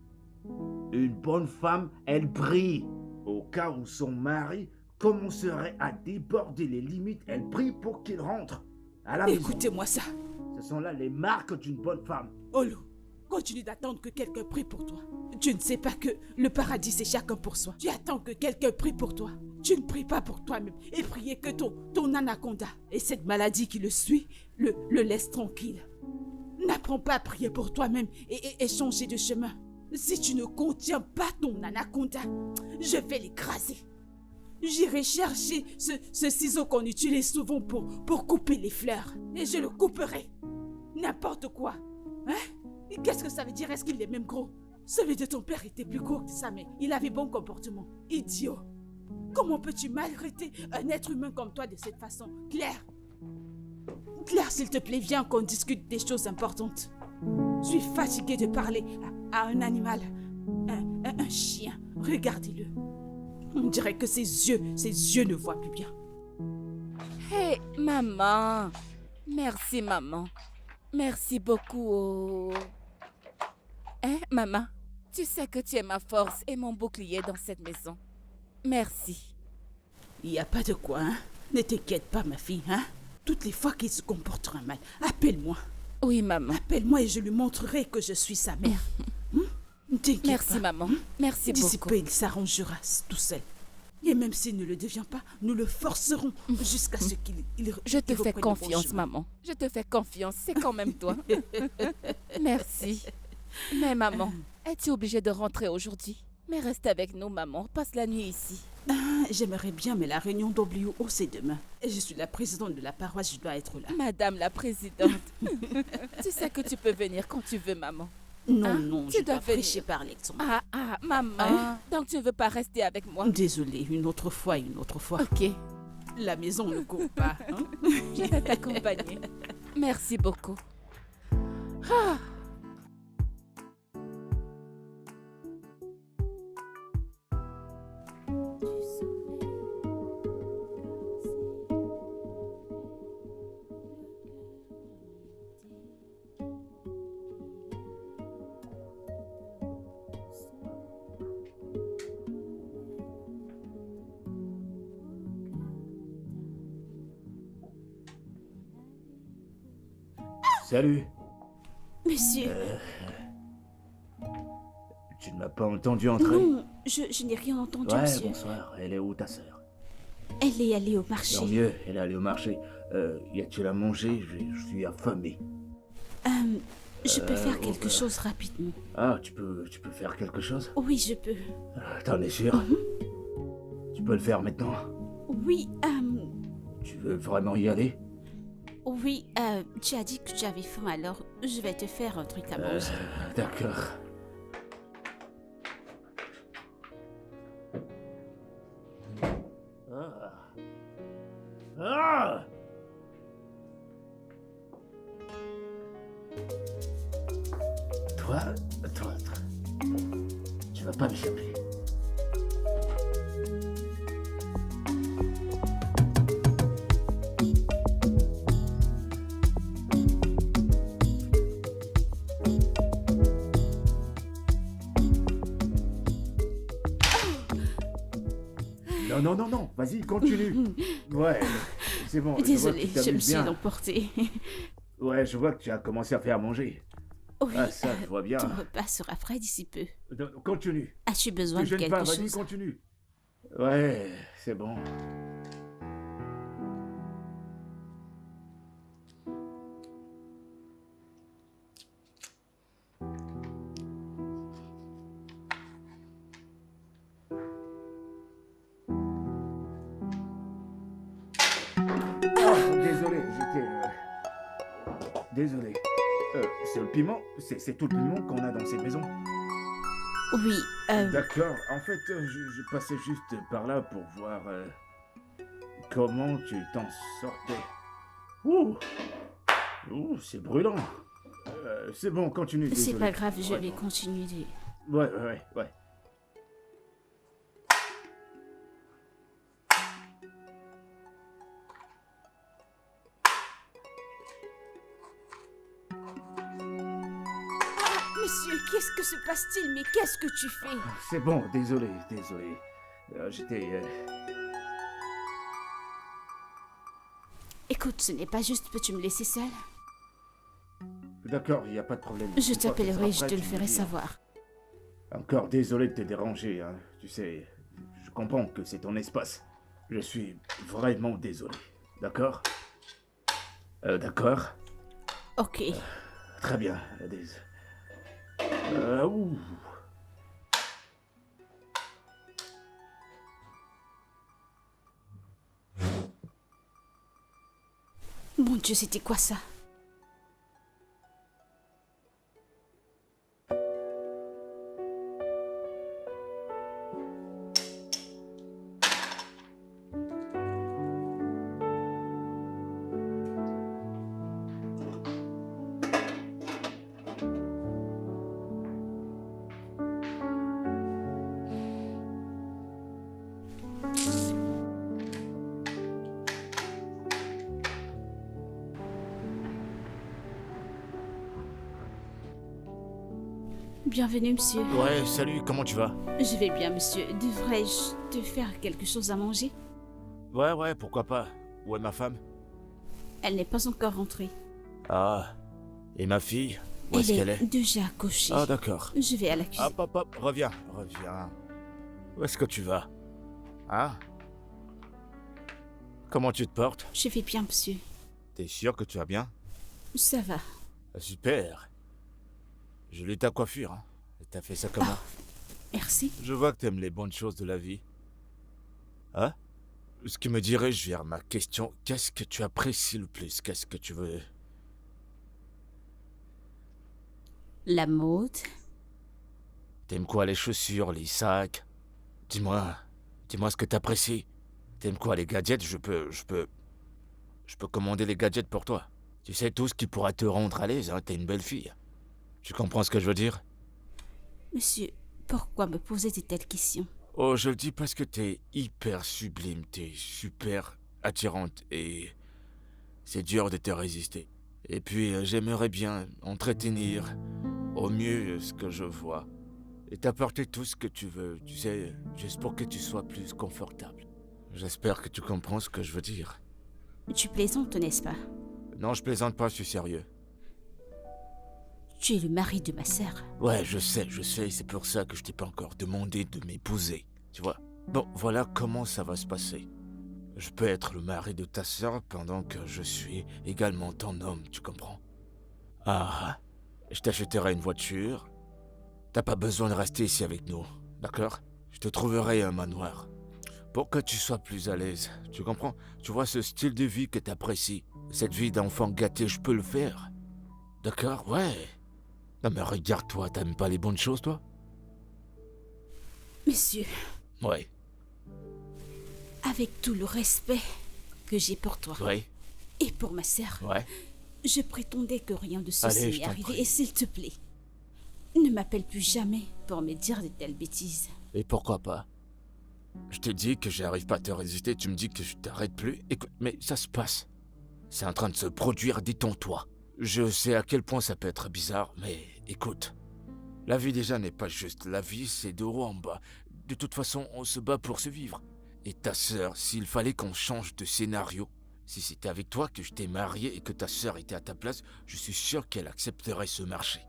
Une bonne femme, elle brille. Au cas où son mari commencerait à déborder les limites, elle brille pour qu'il rentre à la maison. Écoutez-moi ça. Ce sont là les marques d'une bonne femme. Olo, continue d'attendre que quelqu'un prie pour toi. Tu ne sais pas que le paradis c'est chacun pour soi. Tu attends que quelqu'un prie pour toi. Tu ne pries pas pour toi-même et prier que ton anaconda et cette maladie qui le suit le laisse tranquille. N'apprends pas à prier pour toi-même et changer de chemin. Si tu ne contiens pas ton anaconda, je vais l'écraser. J'irai chercher ce ciseau qu'on utilise souvent pour couper les fleurs. Et je le couperai. N'importe quoi. Hein? Qu'est-ce que ça veut dire? Est-ce qu'il est même gros? Celui de ton père était plus gros que ça, mais il avait bon comportement. Idiot. Comment peux-tu maltraiter un être humain comme toi de cette façon? Claire. Claire, s'il te plaît, viens qu'on discute des choses importantes. Je suis fatiguée de parler à un animal. Un chien. Regardez-le. On dirait que ses yeux ne voient plus bien. Hé, maman. Merci, maman. Merci beaucoup. Hein, maman? Tu sais que tu es ma force et mon bouclier dans cette maison. Merci. Il n'y a pas de quoi, hein? Ne t'inquiète pas, ma fille, hein? Toutes les fois qu'il se comportera mal, appelle-moi. Oui, maman. Appelle-moi et je lui montrerai que je suis sa mère. Ne t'inquiète Merci, pas. maman. Merci D'ici beaucoup. peu, il s'arrangera tout seul. Et même s'il ne le devient pas, nous le forcerons jusqu'à ce qu'il Je te il fais reprenne le bon confiance, chemin. maman. Je te fais confiance. C'est quand même toi. Merci. Mais maman, es-tu obligée de rentrer aujourd'hui? Mais reste avec nous, maman. Passe la nuit ici. Ah, j'aimerais bien, mais la réunion d'Oblio, c'est demain. Et je suis la présidente de la paroisse, je dois être là. Madame la présidente. Tu sais que tu peux venir quand tu veux, maman. Non, Hein? non, Tu je dois dois venir. prêcher par l'exemple. Maman. Hein? Donc tu ne veux pas rester avec moi? Désolée, une autre fois. Ok, La maison ne court pas. Hein? je vais t'accompagner. Merci beaucoup. Ah. Salut. Monsieur, pas entendu entrer? Non, je n'ai rien entendu, Ouais, monsieur. bonsoir. Elle est où ta sœur? Elle est allée au Tant marché. mieux, elle est allée au marché. Y a-t-il à manger? Je suis affamé. Je peux faire quelque ouais. chose rapidement. Ah, tu peux faire quelque chose? Oui, je peux. T'en es sûr? Tu peux le faire maintenant? Oui, Tu veux vraiment y aller? oui, tu as dit que tu avais faim, alors je vais te faire un truc à manger. D'accord. Ah! Toi, tu vas pas m'échapper. Non, vas-y, continue. Ouais, c'est bon. Désolée, je vois que tu je me t'amuses suis bien. emportée. Ouais, je vois que tu as commencé à faire manger. Oui, Ah, ça, je vois bien. ton repas sera prêt d'ici peu. Continue. As-tu besoin Tu de gênes quelque pas, vas-y, chose? continue. Ouais, c'est bon. Oh, désolé, j'étais... Désolé. C'est le piment? C'est tout le piment qu'on a dans cette maison? Oui, D'accord. En fait, je passais juste par là pour voir comment tu t'en sortais. Ouh, c'est brûlant. C'est bon, continue. c'est désolé. pas grave, je Ouais, vais continuer. Ouais. Monsieur, qu'est-ce que se passe-t-il? Mais qu'est-ce que tu fais? C'est bon, désolé. J'étais... Écoute, ce n'est pas juste, peux-tu me laisser seule? D'accord, il n'y a pas de problème. Je Une fois que ça t'appellerai, je sera te prêt, le tu me ferai dis. savoir. Encore désolé de te déranger, hein. Tu sais, je comprends que c'est ton espace. Je suis vraiment désolé. D'accord? D'accord. Ok. Très bien, ouh. Mon Dieu, c'était quoi ça? Bienvenue, monsieur. Ouais, salut, comment tu vas? Je vais bien, monsieur. Devrais-je te faire quelque chose à manger? Ouais, pourquoi pas. Où est ma femme? Elle n'est pas encore rentrée. Ah, et ma fille? Où Elle est-ce qu'elle est? déjà couchée. Ah, d'accord. Je vais à la cuisine. Hop, reviens. Où est-ce que tu vas? Hein? Comment tu te portes? Je vais bien, monsieur. T'es sûr que tu vas bien? Ça va. Ah, super. J'ai lu ta coiffure, hein. Et t'as fait ça comment? Merci. Je vois que t'aimes les bonnes choses de la vie. Hein? Ce qui me dirige vers ma question, qu'est-ce que tu apprécies le plus? Qu'est-ce que tu veux? La mode. T'aimes quoi, les chaussures, les sacs? Dis-moi ce que t'apprécies. T'aimes quoi, les gadgets? Je peux commander les gadgets pour toi. Tu sais, tout ce qui pourra te rendre à l'aise, hein, t'es une belle fille. Tu comprends ce que je veux dire? Monsieur, pourquoi me poser de telles questions? Oh, je le dis parce que t'es hyper sublime, t'es super attirante et c'est dur de te résister. Et puis, j'aimerais bien entretenir au mieux ce que je vois et t'apporter tout ce que tu veux, tu sais, juste pour que tu sois plus confortable. J'espère que tu comprends ce que je veux dire. Tu plaisantes, n'est-ce pas? Non, je plaisante pas, je suis sérieux. Tu es le mari de ma sœur. Ouais, je sais, c'est pour ça que je t'ai pas encore demandé de m'épouser, tu vois. Bon, voilà comment ça va se passer. Je peux être le mari de ta sœur pendant que je suis également ton homme, tu comprends? Ah, je t'achèterai une voiture. T'as pas besoin de rester ici avec nous, d'accord? Je te trouverai un manoir. Pour que tu sois plus à l'aise, tu comprends? Tu vois ce style de vie que t'apprécies. Cette vie d'enfant gâté, je peux le faire. D'accord? Ouais. Non mais regarde-toi, t'aimes pas les bonnes choses, toi? Monsieur, Ouais. avec tout le respect que j'ai pour toi Ouais. et pour ma sœur, Ouais. je prétendais que rien de Allez, ceci je n'est t'en arrivé. prie. Et s'il te plaît, ne m'appelle plus jamais pour me dire de telles bêtises. Et pourquoi pas? Je te dis que j'arrive pas à te résister, tu me dis que je t'arrête plus. Écoute, mais ça se passe. C'est en train de se produire, détends-toi. Je sais à quel point ça peut être bizarre, mais écoute. La vie déjà n'est pas juste. La vie, c'est de haut en bas. De toute façon, on se bat pour survivre. Et ta sœur, s'il fallait qu'on change de scénario, si c'était avec toi que je t'ai marié et que ta sœur était à ta place, je suis sûr qu'elle accepterait ce marché.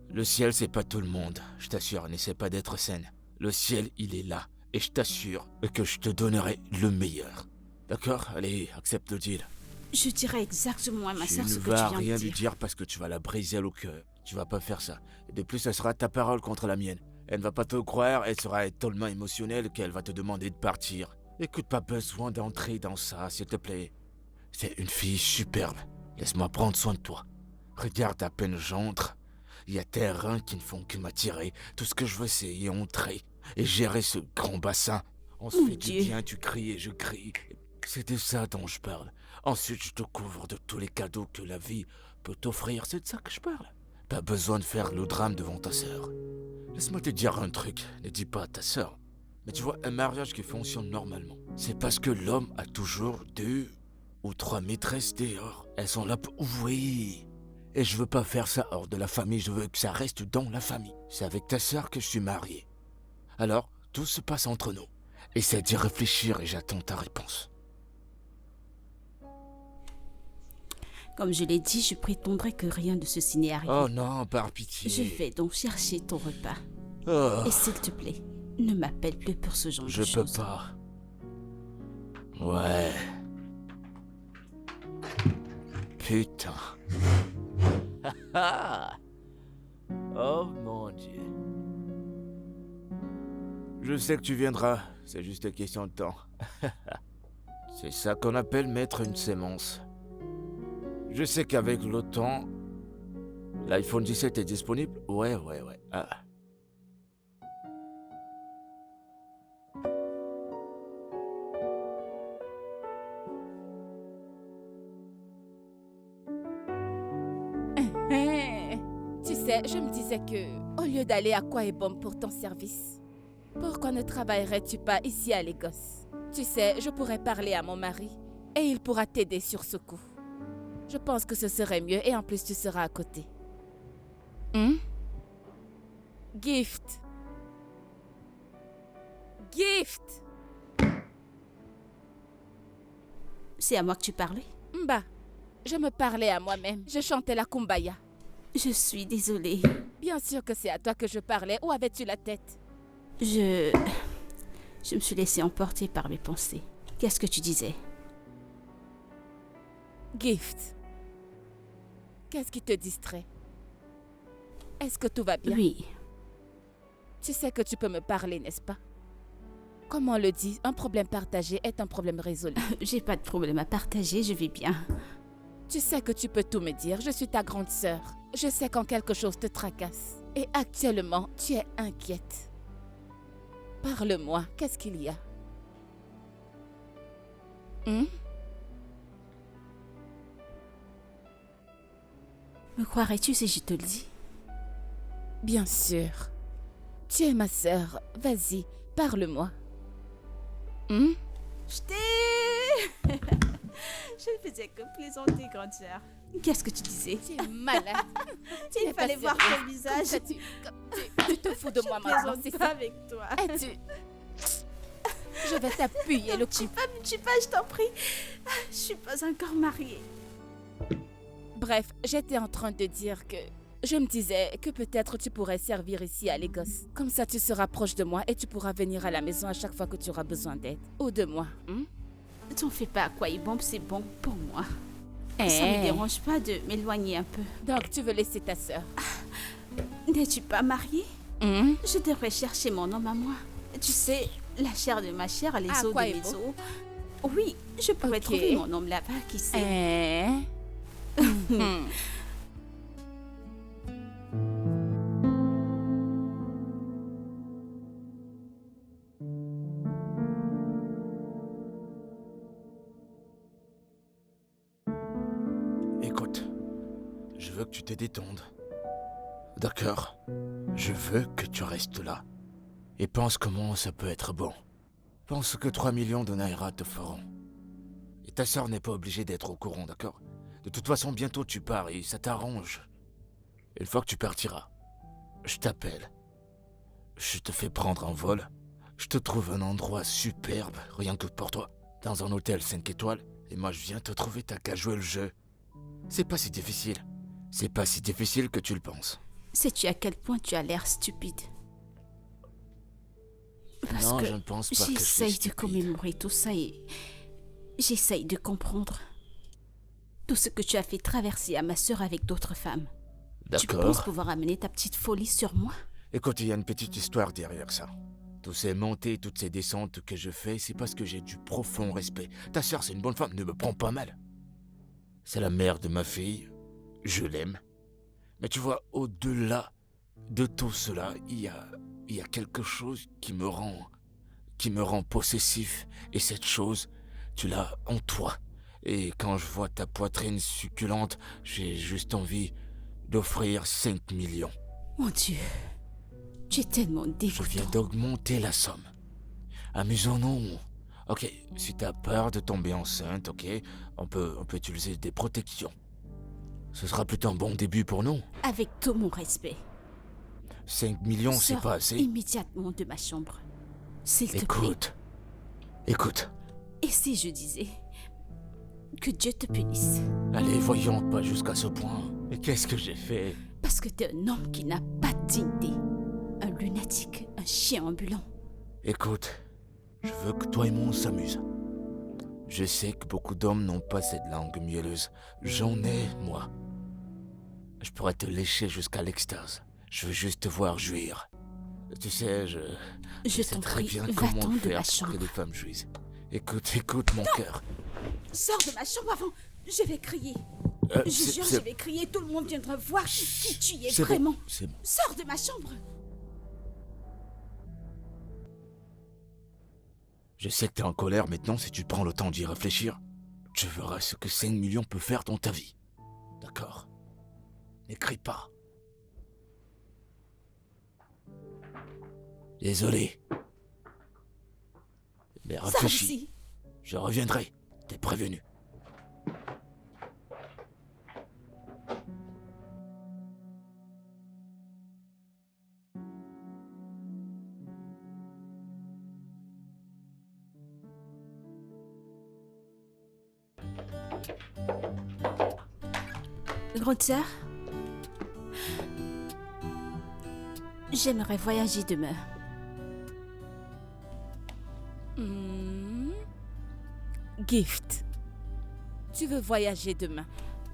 Le ciel, c'est pas tout le monde, je t'assure, n'essaie pas d'être saine. Le ciel, il est là, et je t'assure que je te donnerai le meilleur. D'accord? Allez, accepte le deal. Je dirai exactement à ma Tu sœur ne ce que tu vas viens rien de lui dire. dire parce que tu vas la briser au cœur. Tu vas pas faire ça. Et de plus, ce sera ta parole contre la mienne. Elle ne va pas te croire, elle sera tellement émotionnelle qu'elle va te demander de partir. Écoute, pas besoin d'entrer dans ça, s'il te plaît. C'est une fille superbe. Laisse-moi prendre soin de toi. Regarde, à peine j'entre. Il y a tes reins qui ne font que m'attirer. Tout ce que je veux, c'est y entrer et gérer ce grand bassin. On se Mon fait du Dieu. bien, tu cries et je crie. C'est de ça dont je parle. Ensuite, je te couvre de tous les cadeaux que la vie peut t'offrir. C'est de ça que je parle. Pas besoin de faire le drame devant ta sœur. Laisse-moi te dire un truc. Ne dis pas à ta sœur. Mais tu vois, un mariage qui fonctionne normalement, c'est parce que l'homme a toujours 2 ou 3 maîtresses dehors. Elles sont là pour... Oui. Et je veux pas faire ça hors de la famille, je veux que ça reste dans la famille. C'est avec ta sœur que je suis marié. Alors, tout se passe entre nous. Essaie d'y réfléchir et j'attends ta réponse. Comme je l'ai dit, je prétendrai que rien de ceci n'est arrivé. Oh non, par pitié. Je vais donc chercher ton repas. Oh, Et s'il te plaît, ne m'appelle plus pour ce genre je de peux choses. pas. Ouais. Putain. Oh mon Dieu. Je sais que tu viendras, c'est juste une question de temps. C'est ça qu'on appelle mettre une sémence. Je sais qu'avec le temps, l'iPhone 17 est disponible. Ouais. Ah. Tu sais, je me disais que, au lieu d'aller à Quoi et Bon pour ton service, pourquoi ne travaillerais-tu pas ici à Lagos? Tu sais, je pourrais parler à mon mari et il pourra t'aider sur ce coup. Je pense que ce serait mieux et en plus tu seras à côté. Gift. Gift. C'est à moi que tu parlais? Mba, je me parlais à moi-même. Je chantais la kumbaya. Je suis désolée. Bien sûr que c'est à toi que je parlais. Où avais-tu la tête? Je me suis laissée emporter par mes pensées. Qu'est-ce que tu disais? Gift. Qu'est-ce qui te distrait? Est-ce que tout va bien? Oui. Tu sais que tu peux me parler, n'est-ce pas? Comme on le dit, un problème partagé est un problème résolu. J'ai pas de problème à partager, je vais bien. Tu sais que tu peux tout me dire. Je suis ta grande sœur. Je sais quand quelque chose te tracasse. Et actuellement, tu es inquiète. Parle-moi, qu'est-ce qu'il y a? Me croirais-tu si je te le dis? Bien sûr. Tu es ma sœur. Vas-y, parle-moi. Je t'ai... Je ne faisais que plaisanter, grande sœur. Qu'est-ce que tu disais? Tu es malade. Tu Il n'es fallait pas voir sérieuse. ton visage. Tu te fous de moi maintenant, c'est plaisante ça? pas avec toi. Et tu... Je vais t'appuyer le cou. Tu pas, je t'en prie. Je suis pas encore mariée. Bref, j'étais en train de dire que... Je me disais que peut-être tu pourrais servir ici à l'Écosse. Comme ça, tu seras proche de moi et tu pourras venir à la maison à chaque fois que tu auras besoin d'aide. Ou de moi. T'en fais pas, quoi, Bombe, c'est bon pour moi. Ça me dérange pas de m'éloigner un peu. Donc, tu veux laisser ta sœur? N'es-tu pas mariée? Je devrais chercher mon homme à moi. Tu sais, la chair de ma chair, les os de mes os. Oui, je pourrais trouver mon homme là-bas, qui sait. Écoute, je veux que tu te détendes. D'accord. Je veux que tu restes là. Et pense comment ça peut être bon. Pense que 3 millions de Naira te feront. Et ta sœur n'est pas obligée d'être au courant, d'accord? De toute façon, bientôt tu pars et ça t'arrange. Une fois que tu partiras, je t'appelle. Je te fais prendre un vol. Je te trouve un endroit superbe, rien que pour toi. Dans un hôtel 5 étoiles. Et moi, je viens te trouver, t'as qu'à jouer le jeu. C'est pas si difficile. C'est pas si difficile que tu le penses. Sais-tu à quel point tu as l'air stupide? Parce non, que je ne pense pas que je suis j'essaye de stupide. commémorer tout ça et j'essaye de comprendre tout ce que tu as fait traverser à ma sœur avec d'autres femmes. Tu penses D'accord. pouvoir amener ta petite folie sur moi? Écoute, il y a une petite histoire derrière ça. Toutes ces montées, toutes ces descentes que je fais, c'est parce que j'ai du profond respect. Ta sœur, c'est une bonne femme, ne me prends pas mal. C'est la mère de ma fille, je l'aime. Mais tu vois, au-delà de tout cela, il y a quelque chose qui me rend possessif. Et cette chose, tu l'as en toi. Et quand je vois ta poitrine succulente, j'ai juste envie d'offrir 5 millions. Mon Dieu, tu es tellement Je viens dégoûtant. d'augmenter la somme. Amusons-nous. Ok, si t'as peur de tomber enceinte, ok, on peut utiliser des protections. Ce sera plutôt un bon début pour nous. Avec tout mon respect, 5 millions, c'est sors pas assez. immédiatement de ma chambre. S'il te plaît. Écoute. Et si je disais que Dieu te punisse? Allez, voyons, pas jusqu'à ce point. Et qu'est-ce que j'ai fait? Parce que t'es un homme qui n'a pas de dignité. Un lunatique, un chien ambulant. Écoute, je veux que toi et moi on s'amuse. Je sais que beaucoup d'hommes n'ont pas cette langue mielleuse. J'en ai, moi. Je pourrais te lécher jusqu'à l'extase. Je veux juste te voir jouir. Tu sais, je sais t'en très prie, bien va-t'en comment de faire ma pour chambre. que les femmes jouissent. Écoute mon cœur. Sors de ma chambre avant. Je vais crier. Je jure, je vais crier. Tout le monde viendra voir qui tu es c'est vraiment. bon, c'est bon. Sors de ma chambre. Je sais que t'es en colère maintenant. Si tu prends le temps d'y réfléchir, tu verras ce que 5 millions peut faire dans ta vie. D'accord? N'écris pas. Désolé. Mais Sors réfléchis. d'ici. Je reviendrai. T'es prévenu. Grande sœur, j'aimerais voyager demain. Gift. Tu veux voyager demain?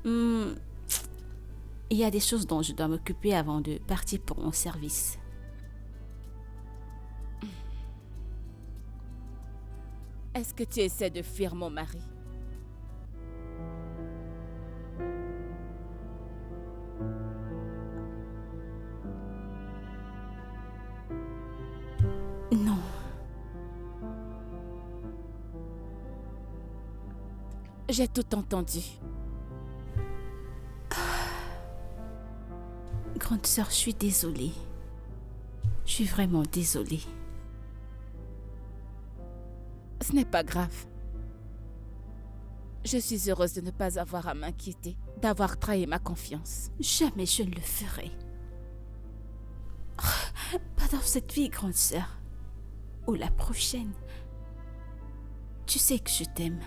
Il y a des choses dont je dois m'occuper avant de partir pour mon service. Est-ce que tu essaies de fuir mon mari? Non, J'ai tout entendu. grande sœur, je suis désolée. Je suis vraiment désolée. Ce n'est pas grave. Je suis heureuse de ne pas avoir à m'inquiéter, d'avoir trahi ma confiance. Jamais je ne le ferai. Pas dans cette vie, grande sœur. Ou la prochaine. Tu sais que je t'aime.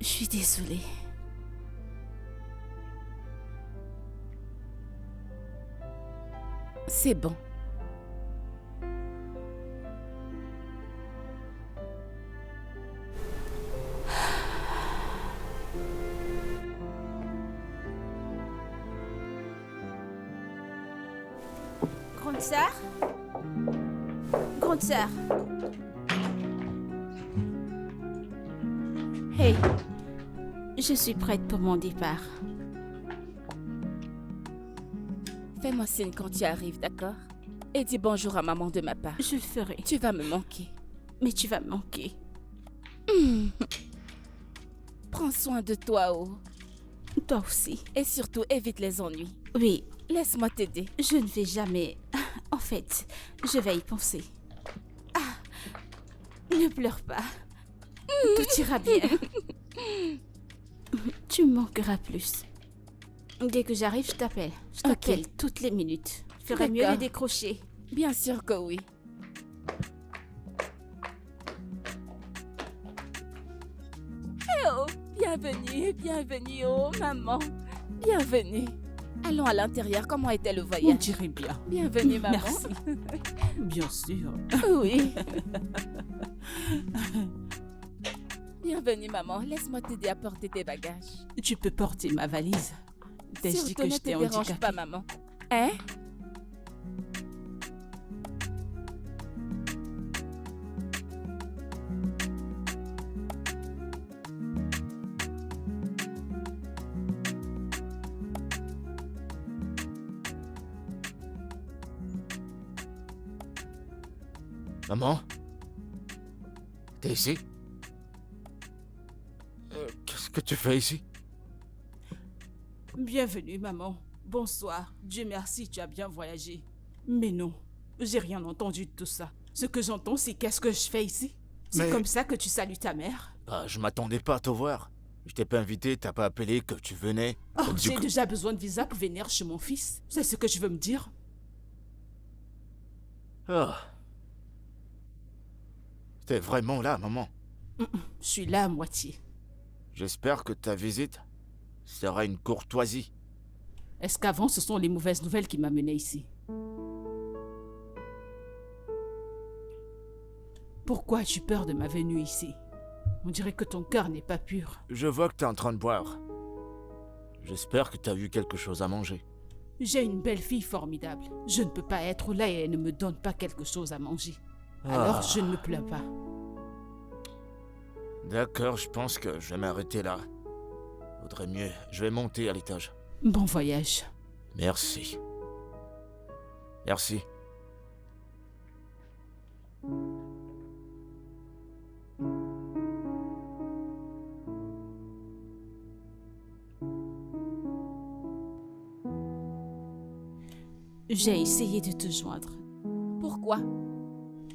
Je suis désolée. C'est bon. Grande sœur? Grande sœur? Hey, je suis prête pour mon départ. Fais-moi signe quand tu arrives, d'accord? Et dis bonjour à maman de ma part. Je le ferai. Tu vas me manquer. Mais tu vas me manquer. Prends soin de toi, oh. Toi aussi. Et surtout, évite les ennuis. Oui, Laisse-moi t'aider. je ne vais jamais... En fait, je vais y penser. Ah, ne pleure pas. Tout ira bien. Tu me manqueras plus. Dès que j'arrive, je t'appelle. Je t'appelle toutes les minutes. Je ferais mieux D'accord. de décrocher. Bien sûr que oui. Oh, bienvenue, bienvenue, oh maman. Bienvenue. Allons à l'intérieur, comment était le On voyage? dirait bien. Bienvenue, maman. Merci. Bien sûr. Oui. Bienvenue, maman. Laisse-moi t'aider à porter tes bagages. Tu peux porter ma valise. T'as dit Surtout, que ne je te t'ai dérange handicapée. pas, maman. Hein? Maman? T'es ici? Qu'est-ce que tu fais ici? Bienvenue, maman. Bonsoir. Dieu merci, tu as bien voyagé. Mais non, j'ai rien entendu de tout ça. Ce que j'entends, c'est qu'est-ce que je fais ici? C'est Mais- comme ça que tu salues ta mère? Bah, je m'attendais pas à te voir. Je t'ai pas invité, t'as pas appelé que tu venais. Oh, Du j'ai coup- déjà besoin de visa pour venir chez mon fils. C'est ce que je veux me dire? Ah. T'es vraiment là, maman. Je suis là à moitié. J'espère que ta visite sera une courtoisie. Est-ce qu'avant, ce sont les mauvaises nouvelles qui m'amenaient ici? Pourquoi as-tu peur de ma venue ici? On dirait que ton cœur n'est pas pur. Je vois que t'es en train de boire. J'espère que t'as eu quelque chose à manger. J'ai une belle fille formidable. Je ne peux pas être là et elle ne me donne pas quelque chose à manger. Alors Ah. je ne me plains pas. D'accord, je pense que je vais m'arrêter là. Vaudrait mieux, je vais monter à l'étage. Bon voyage. Merci. Merci. J'ai essayé de te joindre. Pourquoi?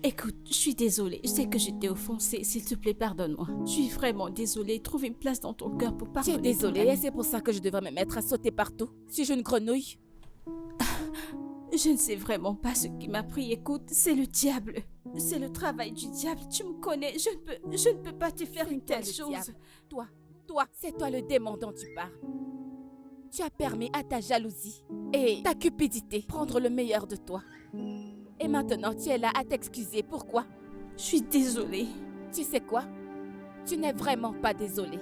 Écoute, je suis désolée. Je sais que je t'ai offensée. S'il te plaît, pardonne-moi. Je suis vraiment désolée. Trouve une place dans ton cœur pour Tu pardonner. es désolée ton et ami. c'est pour ça que je devrais me mettre à sauter partout. Suis-je une grenouille? Je ne sais vraiment pas ce qui m'a pris. Écoute, c'est le diable. C'est le travail du diable. Tu me connais. Je ne peux pas te faire une Toi, telle le chose. diable. Toi, c'est toi le démon dont tu parles. Tu as permis à ta jalousie et ta cupidité prendre le meilleur de toi. Et maintenant, tu es là à t'excuser. Pourquoi? Je suis désolée. Tu sais quoi? Tu n'es vraiment pas désolée.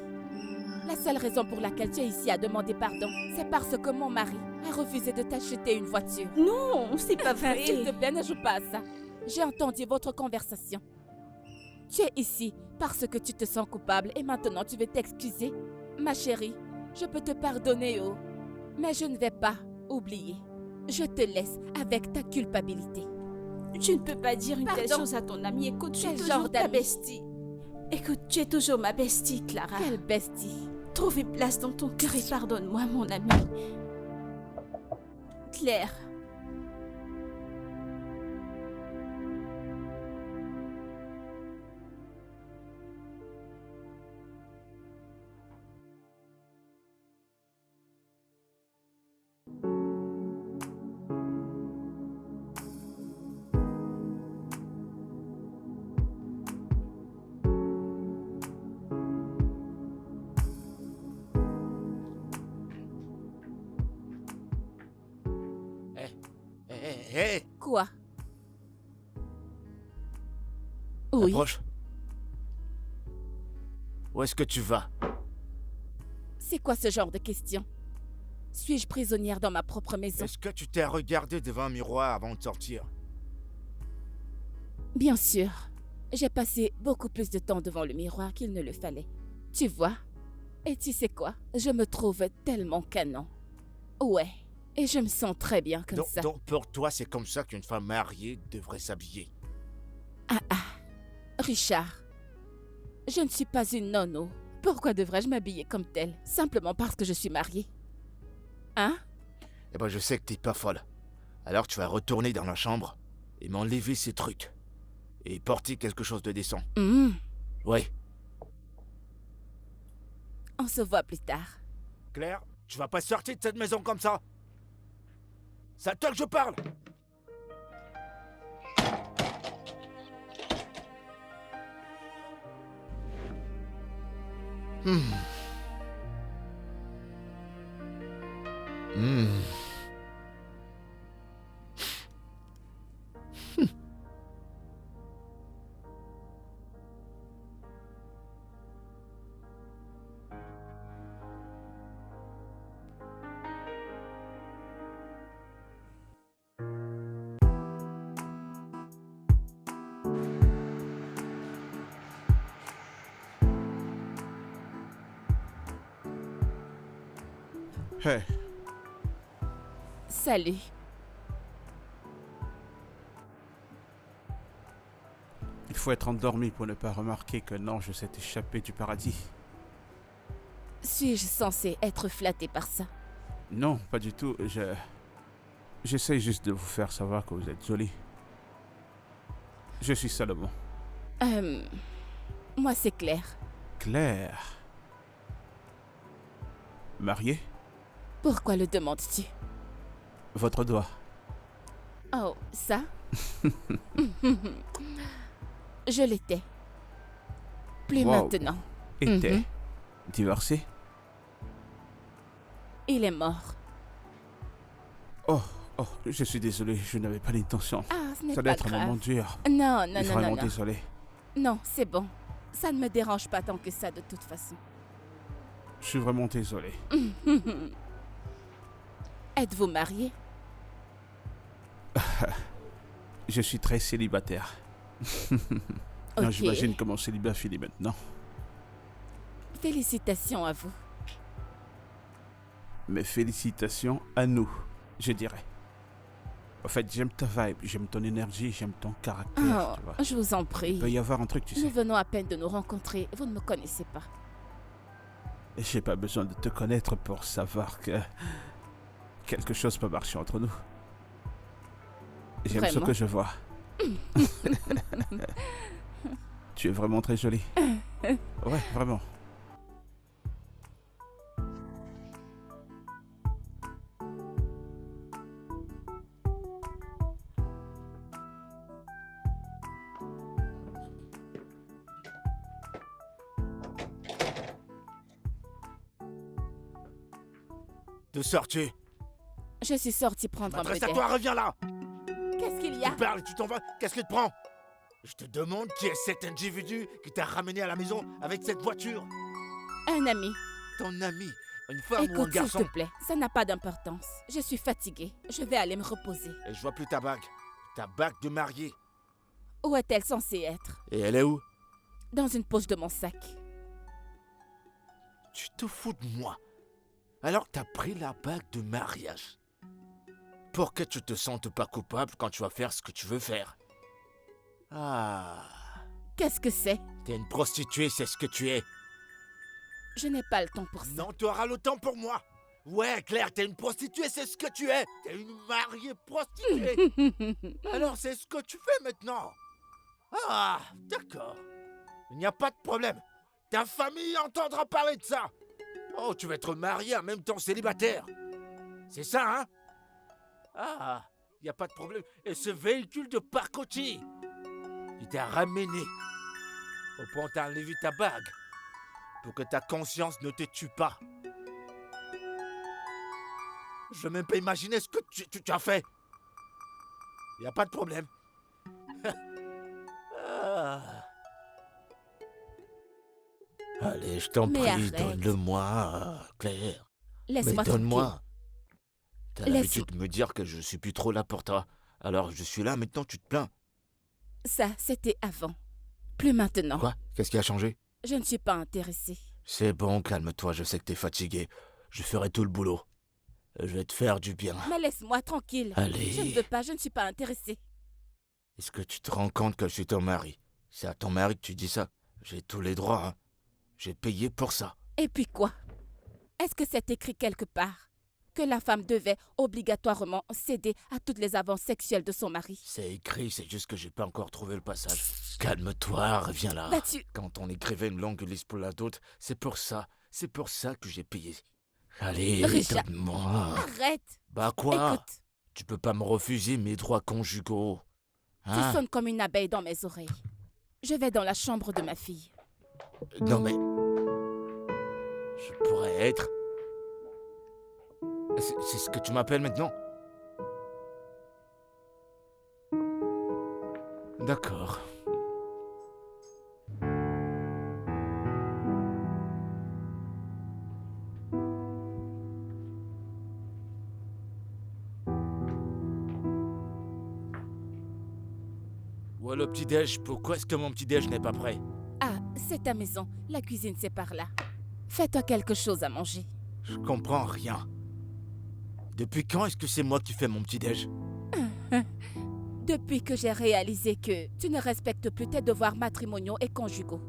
La seule raison pour laquelle tu es ici à demander pardon, c'est parce que mon mari a refusé de t'acheter une voiture. Non, c'est pas Enfin, s'il te vrai. plaît, ne joue pas à ça. J'ai entendu votre conversation. Tu es ici parce que tu te sens coupable et maintenant tu veux t'excuser. Ma chérie, je peux te pardonner, oh. Mais je ne vais pas oublier. Je te laisse avec ta culpabilité. Tu ne peux pas dire une telle Pardon. chose à ton ami. Écoute, je suis Quel toujours genre ta d'ami? bestie. Écoute, tu es toujours ma bestie, Clara. Quelle bestie. Trouve une place dans ton cœur et pardonne-moi, mon ami. Claire. hé. Quoi? Oui. Approche. Où est-ce que tu vas? C'est quoi ce genre de question? Suis-je prisonnière dans ma propre maison? Est-ce que tu t'es regardé devant un miroir avant de sortir? Bien sûr. J'ai passé beaucoup plus de temps devant le miroir qu'il ne le fallait. Tu vois? Et tu sais quoi? Je me trouve tellement canon. Ouais. Et je me sens très bien comme ça. Donc pour toi, c'est comme ça qu'une femme mariée devrait s'habiller. Richard, je ne suis pas une nono. Pourquoi devrais-je m'habiller comme telle? Simplement parce que je suis mariée. Hein? Eh ben, je sais que t'es pas folle. Alors tu vas retourner dans la chambre et m'enlever ces trucs. Et porter quelque chose de décent. Ouais. On se voit plus tard. Claire, tu vas pas sortir de cette maison comme ça. C'est à toi que je parle. Hey, Salut. il faut être endormi pour ne pas remarquer que l'ange s'est échappé du paradis. Suis-je censée être flattée par ça? Non, pas du tout. J'essaie juste de vous faire savoir que vous êtes jolie. Je suis Salomon. Moi, c'est Claire. Claire. Mariée? Pourquoi le demandes-tu? Votre doigt. Oh, ça? Je l'étais. Plus Wow. maintenant. Était. Mhm. Divorcé? Il est mort. Oh, je suis désolé, je n'avais pas l'intention. Ah, ce n'est Ça doit pas être un moment grave. dur. Non, non, non, Vraiment non, non. désolé. Non, c'est bon. Ça ne me dérange pas tant que ça de toute façon. Je suis vraiment désolé. Êtes-vous marié? Je suis très célibataire. Non, Ok. j'imagine que mon célibat finit maintenant. Félicitations à vous. Mais félicitations à nous, je dirais. En fait, j'aime ta vibe, j'aime ton énergie, j'aime ton caractère, Oh, tu vois. je vous en prie. Il peut y avoir un truc, tu Nous sais. venons à peine de nous rencontrer. Vous ne me connaissez pas. J'ai pas besoin de te connaître pour savoir que quelque chose peut marcher entre nous. J'aime ce Vraiment? que je vois. Tu es vraiment très jolie. Ouais, vraiment. De sortir. Je suis sortie prendre un peu M'adresse à d'air. toi, reviens là. Qu'est-ce qu'il y a? Tu parles et tu t'en vas. Qu'est-ce qui te prend? Je te demande qui est cet individu qui t'a ramené à la maison avec cette voiture. Un ami. Ton ami, une femme ou un Écoute, s'il garçon. te plaît, ça n'a pas d'importance. Je suis fatiguée. Je vais aller me reposer. Et je vois plus ta bague. Ta bague de mariée. Où est-elle censée être? Et elle est où? Dans une poche de mon sac. Tu te fous de moi. Alors t'as pris la bague de mariage. Pour que tu te sentes pas coupable quand tu vas faire ce que tu veux faire. Ah, Qu'est-ce que c'est? t'es une prostituée, c'est ce que tu es. Je n'ai pas le temps pour ça. Non, tu auras le temps pour moi. Ouais, Claire, t'es une prostituée, c'est ce que tu es. T'es une mariée prostituée. Alors c'est ce que tu fais maintenant. Ah, d'accord. Il n'y a pas de problème. Ta famille entendra parler de ça. Oh, tu vas être marié en même temps célibataire. C'est ça, hein? Ah, il n'y a pas de problème. Et ce véhicule de pacotille, il t'a ramené au point où t'as enlevé ta bague pour que ta conscience ne te tue pas. Je veux même pas imaginer ce que tu as fait. Y a pas de problème. Ah. Allez, je t'en Mais prie, arrête. donne-le-moi, Claire. Mais Laisse-moi donne-moi. T'as Laisse- l'habitude de me dire que je suis plus trop là pour toi. Alors je suis là, maintenant tu te plains. Ça, c'était avant. Plus maintenant. Quoi? Qu'est-ce qui a changé? Je ne suis pas intéressée. C'est bon, calme-toi, je sais que t'es fatigué. Je ferai tout le boulot. Je vais te faire du bien. Mais laisse-moi tranquille. Allez. Je ne veux pas, je ne suis pas intéressée. Est-ce que tu te rends compte que je suis ton mari? C'est à ton mari que tu dis ça. J'ai tous les droits, hein. J'ai payé pour ça. Et puis quoi? Est-ce que c'est écrit quelque part que la femme devait obligatoirement céder à toutes les avances sexuelles de son mari? C'est écrit, c'est juste que j'ai pas encore trouvé le passage. Calme-toi, reviens là. Bah tu... Quand on écrivait une longue liste pour la dot, c'est pour ça que j'ai payé. Allez, Richard. donne-moi. Arrête! Bah quoi? Écoute, Tu peux pas me refuser mes droits conjugaux. tu Hein? sonnes comme une abeille dans mes oreilles. Je vais dans la chambre de ma fille. Non mais... Je pourrais être... C'est ce que tu m'appelles maintenant? D'accord. Ouais, le petit-déj, pourquoi est-ce que mon petit-déj n'est pas prêt? Ah, c'est ta maison. La cuisine, c'est par là. Fais-toi quelque chose à manger. Je comprends rien. Depuis quand est-ce que c'est moi qui fais mon petit-déj? Depuis que j'ai réalisé que tu ne respectes plus tes devoirs matrimoniaux et conjugaux,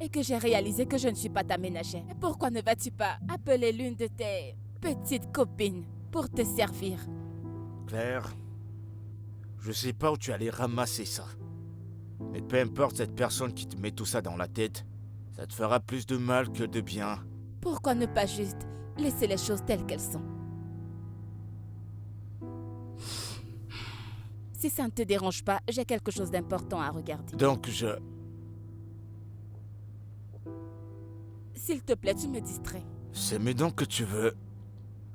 et que j'ai réalisé que je ne suis pas ta ménagère, pourquoi ne vas-tu pas appeler l'une de tes petites copines pour te servir? Claire, je sais pas où tu allais ramasser ça. Mais peu importe cette personne qui te met tout ça dans la tête, ça te fera plus de mal que de bien. Pourquoi ne pas juste laisser les choses telles qu'elles sont? Si ça ne te dérange pas, j'ai quelque chose d'important à regarder. Donc S'il te plaît, tu me distrais. c'est mais donc que tu veux...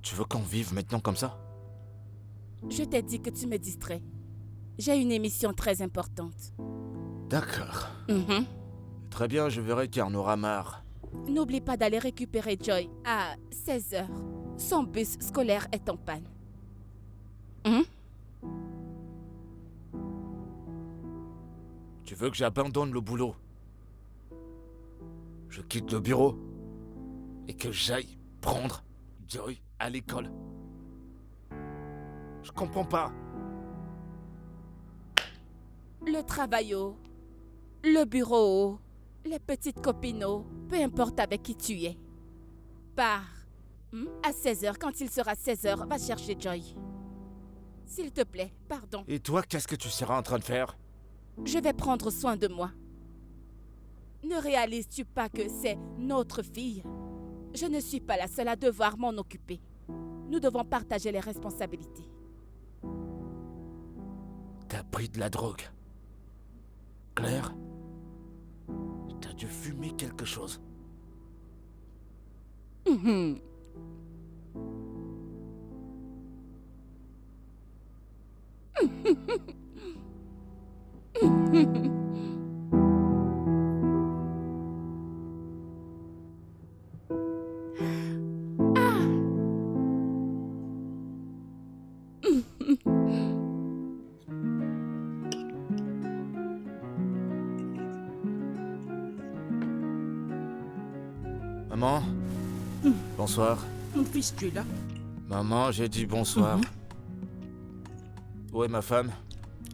Tu veux qu'on vive maintenant comme ça? Je t'ai dit que tu me distrais. J'ai une émission très importante. D'accord. Mhm. Très bien, je verrai qu'il en aura marre. N'oublie pas d'aller récupérer Joy à 16h. Son bus scolaire est en panne. Hein? Tu veux que j'abandonne le boulot? Je quitte le bureau et que j'aille prendre Joy à l'école? Je comprends pas. Le travail, le bureau, les petites copines, peu importe avec qui tu es. Pars. À 16h, quand il sera 16h, va chercher Joy. S'il te plaît, pardon. Et toi, qu'est-ce que tu seras en train de faire? Je vais prendre soin de moi. Ne réalises-tu pas que c'est notre fille? Je ne suis pas la seule à devoir m'en occuper. Nous devons partager les responsabilités. T'as pris de la drogue. Claire? T'as dû fumer quelque chose. Mhm. Maman? Bonsoir. Mon fils, tu es là? Maman, j'ai dit bonsoir. Où est ma femme?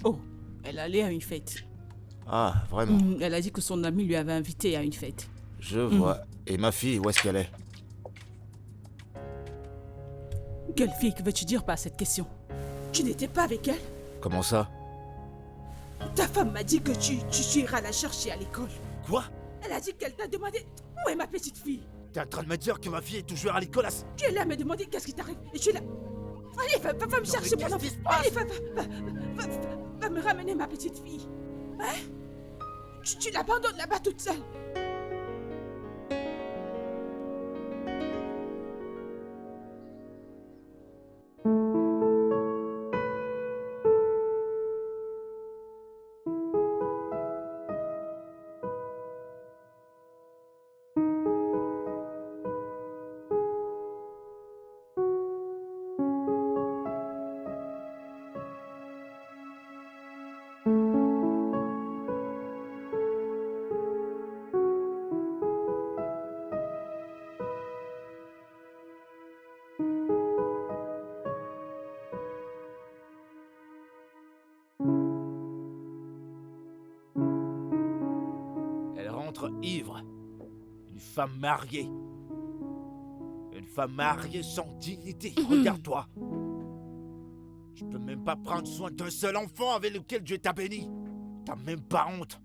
Oh, elle allait à une fête. Ah, vraiment. Elle a dit que son ami lui avait invité à une fête. Je vois. Et ma fille, où est-ce qu'elle est? Quelle fille que veux-tu dire par cette question? Tu n'étais pas avec elle? Comment ça? Ta femme m'a dit que tu iras la chercher à l'école. Quoi? Elle a dit qu'elle t'a demandé où est ma petite fille. T'es en train de me dire que ma fille est toujours à l'école? Tu es là à me demander qu'est-ce qui t'arrive et tu es là. Allez, va me chercher mon enfant. Allez, va me ramener ma petite fille. Hein? Tu l'abandonnes là-bas toute seule. rentre ivre. Une femme mariée. Une femme mariée sans dignité. Regarde-toi. Tu peux même pas prendre soin d'un seul enfant avec lequel Dieu t'a béni. T'as même pas honte.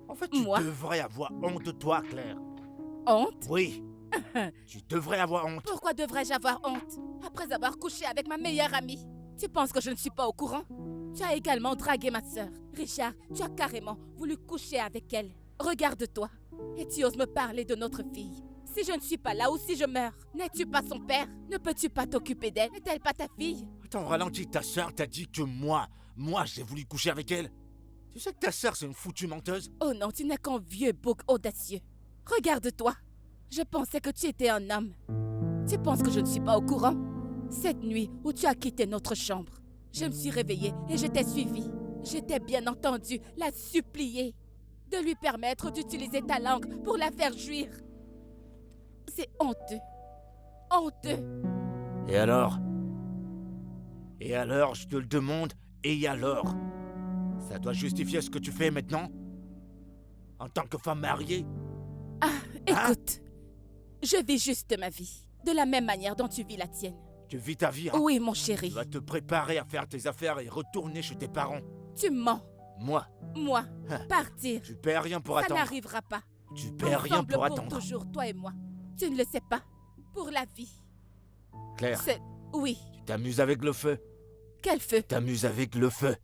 En fait, tu Moi? devrais avoir honte de toi, Claire. Honte? Oui. Tu devrais avoir honte. Pourquoi devrais-je avoir honte après avoir couché avec ma meilleure amie? Tu penses que je ne suis pas au courant? Tu as également dragué ma sœur. Richard, tu as carrément voulu coucher avec elle. Regarde-toi. Et tu oses me parler de notre fille. Si je ne suis pas là ou si je meurs, n'es-tu pas son père? Ne peux-tu pas t'occuper d'elle? N'est-elle pas ta fille? Attends, ralentis, ta sœur t'a dit que moi, j'ai voulu coucher avec elle. Tu sais que ta sœur, c'est une foutue menteuse? Oh non, tu n'es qu'un vieux bouc audacieux. Regarde-toi. Je pensais que tu étais un homme. Tu penses que je ne suis pas au courant? Cette nuit où tu as quitté notre chambre, je me suis réveillée et je t'ai suivie. J'étais bien entendu la supplier de lui permettre d'utiliser ta langue pour la faire jouir. C'est honteux. Honteux. Et alors? Et alors, je te le demande, et alors? Ça doit justifier ce que tu fais maintenant? En tant que femme mariée? Écoute, je vis juste ma vie, de la même manière dont tu vis la tienne. Tu vis ta vie, hein? Oui, mon Tu chéri, vas te préparer à faire tes affaires et retourner chez tes parents. tu mens. Moi, Moi, partir, tu perds rien pour ça attendre. n'arrivera pas. Tu perds rien Ensemble pour pour attendre. toujours, toi et moi. Tu ne le sais pas. Pour la vie. Claire, C'est... Oui. tu t'amuses avec le feu. Quel feu? T'amuses avec le feu.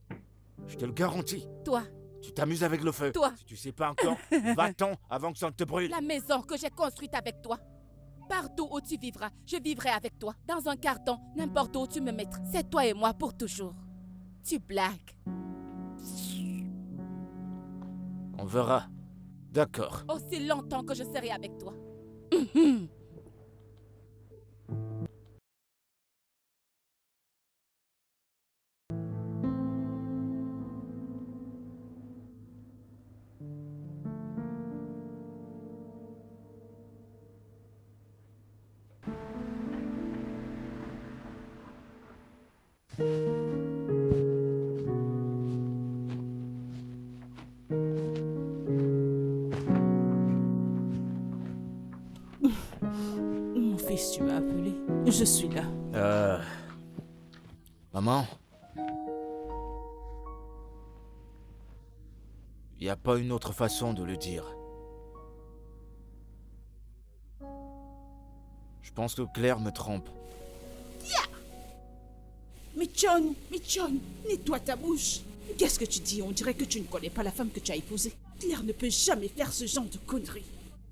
Je te le garantis. Toi. Tu t'amuses avec le feu. Toi. Si tu sais pas encore, va-t'en avant que ça ne te brûle. La maison que j'ai construite avec toi. Partout où tu vivras, je vivrai avec toi. Dans un carton, n'importe où tu me mettras. C'est toi et moi pour toujours. Tu blagues. On verra. D'accord. Aussi longtemps que je serai avec toi. Mon fils, tu m'as appelé. Je suis là. Maman? Y a pas une autre façon de le dire. Je pense que Claire me trompe. Mais John, nettoie ta bouche. Qu'est-ce que tu dis? On dirait que tu ne connais pas la femme que tu as épousée. Claire ne peut jamais faire ce genre de conneries.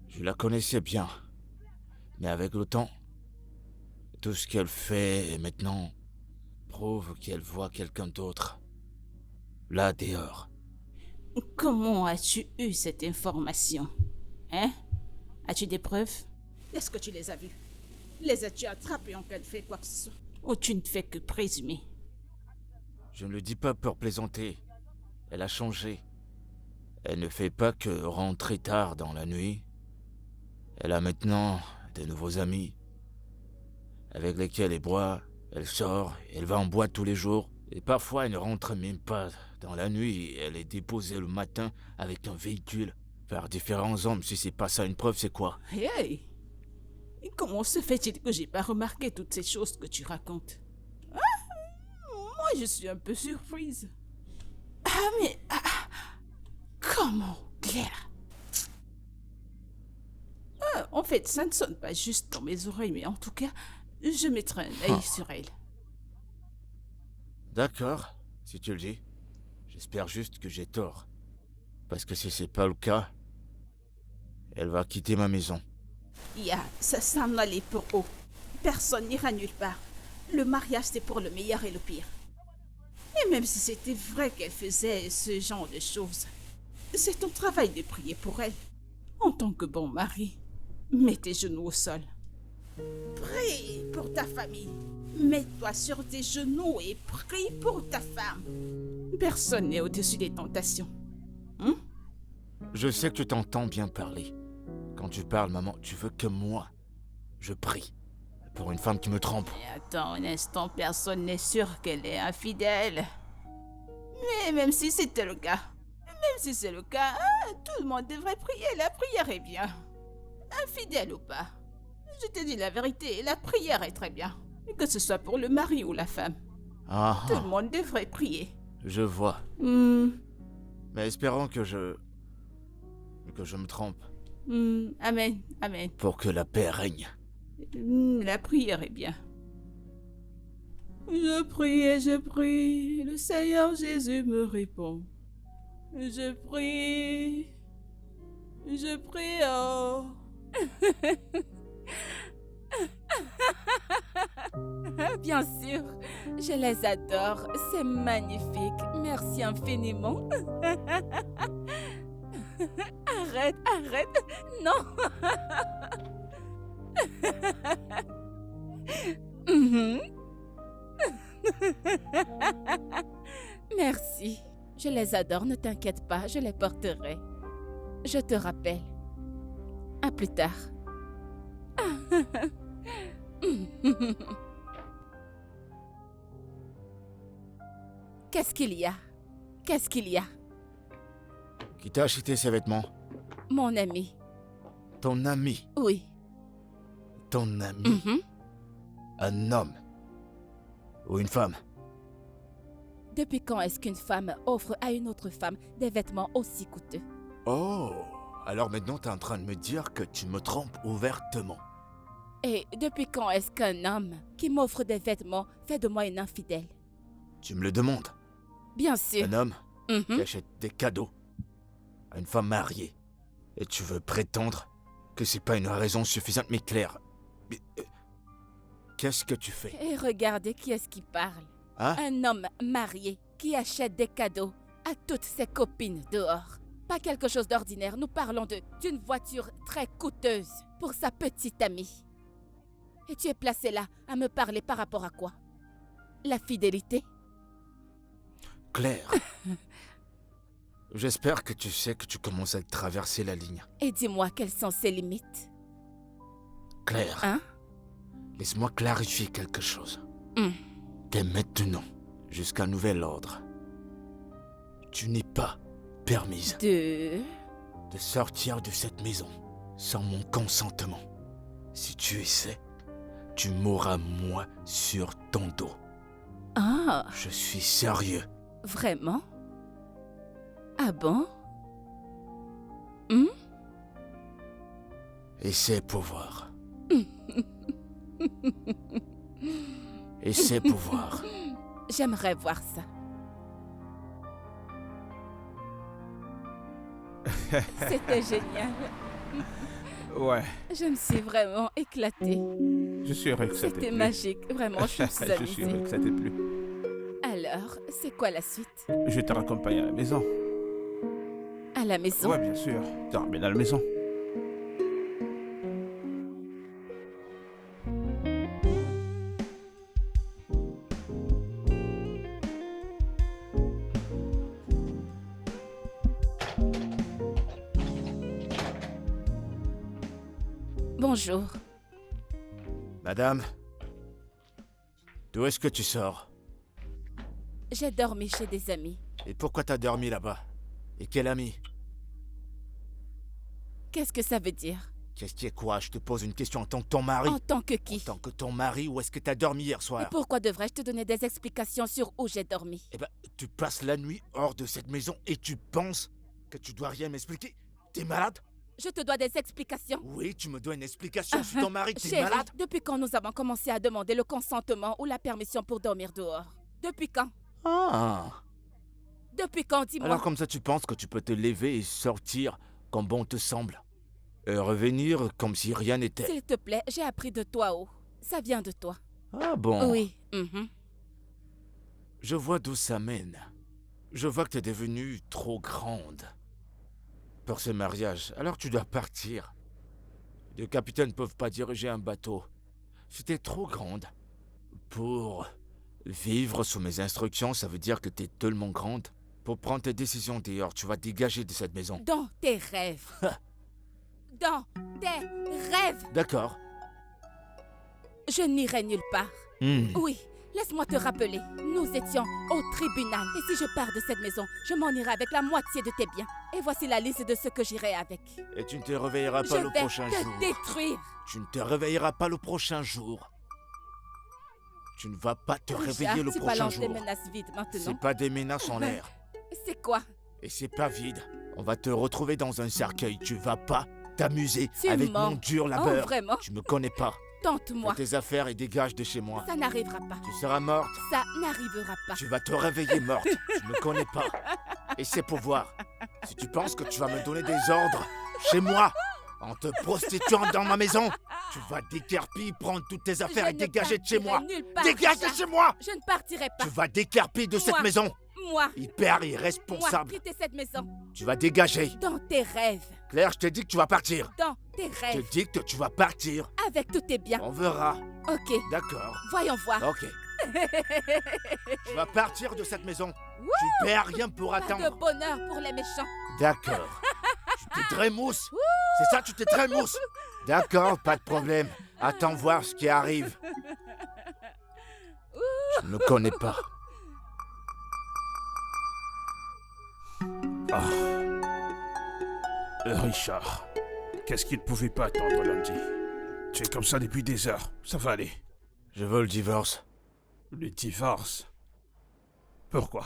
Je la connaissais bien. Mais avec le temps, tout ce qu'elle fait maintenant prouve qu'elle voit quelqu'un d'autre. Là dehors. Comment as-tu eu cette information? Hein? As-tu des preuves? Est-ce que tu les as vus? Les as-tu attrapés en cas de fait quoi que ce soit? Ou tu ne fais que présumer? Je ne le dis pas pour plaisanter. Elle a changé. Elle ne fait pas que rentrer tard dans la nuit. Elle a maintenant de nouveaux amis avec lesquels elle boit, elle sort, elle va en boîte tous les jours. Et parfois elle ne rentre même pas dans la nuit. Elle est déposée le matin avec un véhicule par différents hommes. Si c'est pas ça une preuve, c'est quoi? Hey! Et comment se fait-il que j'ai pas remarqué toutes ces choses que tu racontes? Moi, je suis un peu surprise. Comment, Claire? En fait, ça ne sonne pas juste dans mes oreilles, mais en tout cas, je mettrai un œil sur elle. D'accord, si tu le dis. J'espère juste que j'ai tort. Parce que si c'est pas le cas, elle va quitter ma maison. Ça s'en allait pour haut. Personne n'ira nulle part. Le mariage, c'est pour le meilleur et le pire. Et même si c'était vrai qu'elle faisait ce genre de choses, c'est ton travail de prier pour elle. En tant que bon mari, mets tes genoux au sol. Prie pour ta famille. Mets-toi sur tes genoux et prie pour ta femme. Personne n'est au-dessus des tentations. Je sais que tu t'entends bien parler. Quand tu parles, maman, tu veux que moi, je prie pour une femme qui me trompe. Mais attends un instant, personne n'est sûr qu'elle est infidèle. Mais même si c'était le cas, Tout le monde devrait prier, la prière est bien. Infidèle ou pas. Je te dis la vérité, la prière est très bien. Que ce soit pour le mari ou la femme. Ah, Tout le monde devrait prier. je vois. Hmm, Mais espérons que je me trompe. Amen, amen. Pour que la paix règne. La prière est bien. Je prie et je prie, le Seigneur Jésus me répond. Je prie, oh. Bien sûr, je les adore. C'est magnifique. Merci infiniment. Arrête, arrête. Non. Mhm. Merci. Je les adore, ne t'inquiète pas, je les porterai. Je te rappelle. À plus tard. Qu'est-ce qu'il y a? Qu'est-ce qu'il y a? Qui t'a acheté ces vêtements? Mon ami. Ton ami. Oui. Ton ami. Mhm. Un homme. Ou une femme. Depuis quand est-ce qu'une femme offre à une autre femme des vêtements aussi coûteux? Oh, alors maintenant t'es en train de me dire que tu me trompes ouvertement. Et depuis quand est-ce qu'un homme qui m'offre des vêtements fait de moi une infidèle? Tu me le demandes. Bien sûr. Un homme Mhm. qui achète des cadeaux à une femme mariée. Et tu veux prétendre que c'est pas une raison suffisante, mais Claire. Mais, qu'est-ce que tu fais? Et regardez qui est-ce qui parle. Hein? Un homme marié qui achète des cadeaux à toutes ses copines dehors. Pas quelque chose d'ordinaire, nous parlons d'une voiture très coûteuse pour sa petite amie. Et tu es placé là à me parler par rapport à quoi? La fidélité? Claire. J'espère que tu sais que tu commences à traverser la ligne. Et dis-moi quelles sont ses limites. Claire. Hein? Laisse-moi clarifier quelque chose. Hmm. Dès maintenant, jusqu'à nouvel ordre, tu n'es pas permise De... de sortir de cette maison sans mon consentement. Si tu essaies, tu mourras moi sur ton dos. Ah, Je suis sérieux. vraiment? Ah bon? Hmm? Essaie pour voir. Essaie pour voir. J'aimerais voir ça. C'était génial. Ouais, Je me suis vraiment éclatée. je suis heureux que ça t'ait C'était plu. magique. Vraiment, je me suis Je suis heureux amusée. que ça t'ait plu. Alors, c'est quoi la suite? Je te raccompagne à la maison. À la maison? Ouais, bien sûr. Tu ramènes à la maison. Bonjour. Madame, d'où est-ce que tu sors? J'ai dormi chez des amis. Et pourquoi t'as dormi là-bas? Et quel ami? Qu'est-ce que ça veut dire? Qu'est-ce qui est quoi? Je te pose une question en tant que ton mari. En tant que En qui? tant que ton mari, où est-ce que t'as dormi hier Et soir? pourquoi devrais-je te donner des explications sur où j'ai dormi? Eh ben, tu passes la nuit hors de cette maison et tu penses que tu dois rien m'expliquer? T'es malade? Je te dois des explications. Oui, tu me dois une explication sur ton mari, t'es Chérie, malade? depuis quand nous avons commencé à demander le consentement ou la permission pour dormir dehors? Depuis quand? Ah. Depuis quand, dis-moi? Alors comme ça tu penses que tu peux te lever et sortir comme bon te semble? Et revenir comme si rien n'était? S'il te plaît, j'ai appris de toi, oh. Ça vient de toi. Ah bon? Oui. Mhm. Je vois d'où ça mène. Je vois que t'es devenue trop grande pour ce mariage, alors tu dois partir. Les capitaines ne peuvent pas diriger un bateau. Si t'es trop grande pour vivre sous mes instructions, ça veut dire que t'es tellement grande. Pour prendre tes décisions dehors, tu vas dégager de cette maison. Dans tes rêves. Dans tes rêves. D'accord. Je n'irai nulle part. Hmm. Oui, Laisse-moi te rappeler, nous étions au tribunal. Et si je pars de cette maison, je m'en irai avec la moitié de tes biens. Et voici la liste de ce que j'irai avec. Et tu ne te réveilleras Je pas le vais prochain jour. te détruire. Tu ne te réveilleras pas le prochain jour. Tu ne vas pas te réveiller Richard, le tu prochain balances des jour. menaces vides maintenant. C'est pas des menaces en l'air. C'est quoi? Et c'est pas vide. On va te retrouver dans un cercueil. Tu vas pas t'amuser Tu avec mens. mon dur Oh, labeur. vraiment? Tu me connais pas. Tente-moi. Fais tes affaires et dégage de chez moi. Ça n'arrivera pas. Tu seras morte. Ça n'arrivera pas. Tu vas te réveiller morte. Tu me connais pas. Et c'est pour voir. Si tu penses que tu vas me donner des ordres chez moi, en te prostituant dans ma maison, tu vas décarpir, prendre toutes tes affaires Je et ne dégager de chez moi. partirai nulle part, Dégage de Richard. chez moi. Je ne partirai pas. Tu vas décarpir de cette Moi. maison. Moi, Hyper moi, irresponsable. quitter cette maison. Tu vas dégager. Dans tes rêves. Claire, je t'ai dit que tu vas partir. Dans tes Je rêves. t'ai dit que tu vas partir. Avec tous tes biens. On verra. Ok, D'accord. voyons voir. Ok. Tu vas partir de cette maison. Tu perds rien pour Pas de attendre. bonheur pour les méchants. D'accord. Tu t'es trémousse. C'est ça, tu t'es trémousse. D'accord, pas de problème. Attends voir ce qui arrive. Je ne connais pas. Richard, qu'est-ce qu'il ne pouvait pas attendre lundi? Tu es comme ça depuis des heures. Ça va aller. Je veux le divorce. Le divorce? Pourquoi?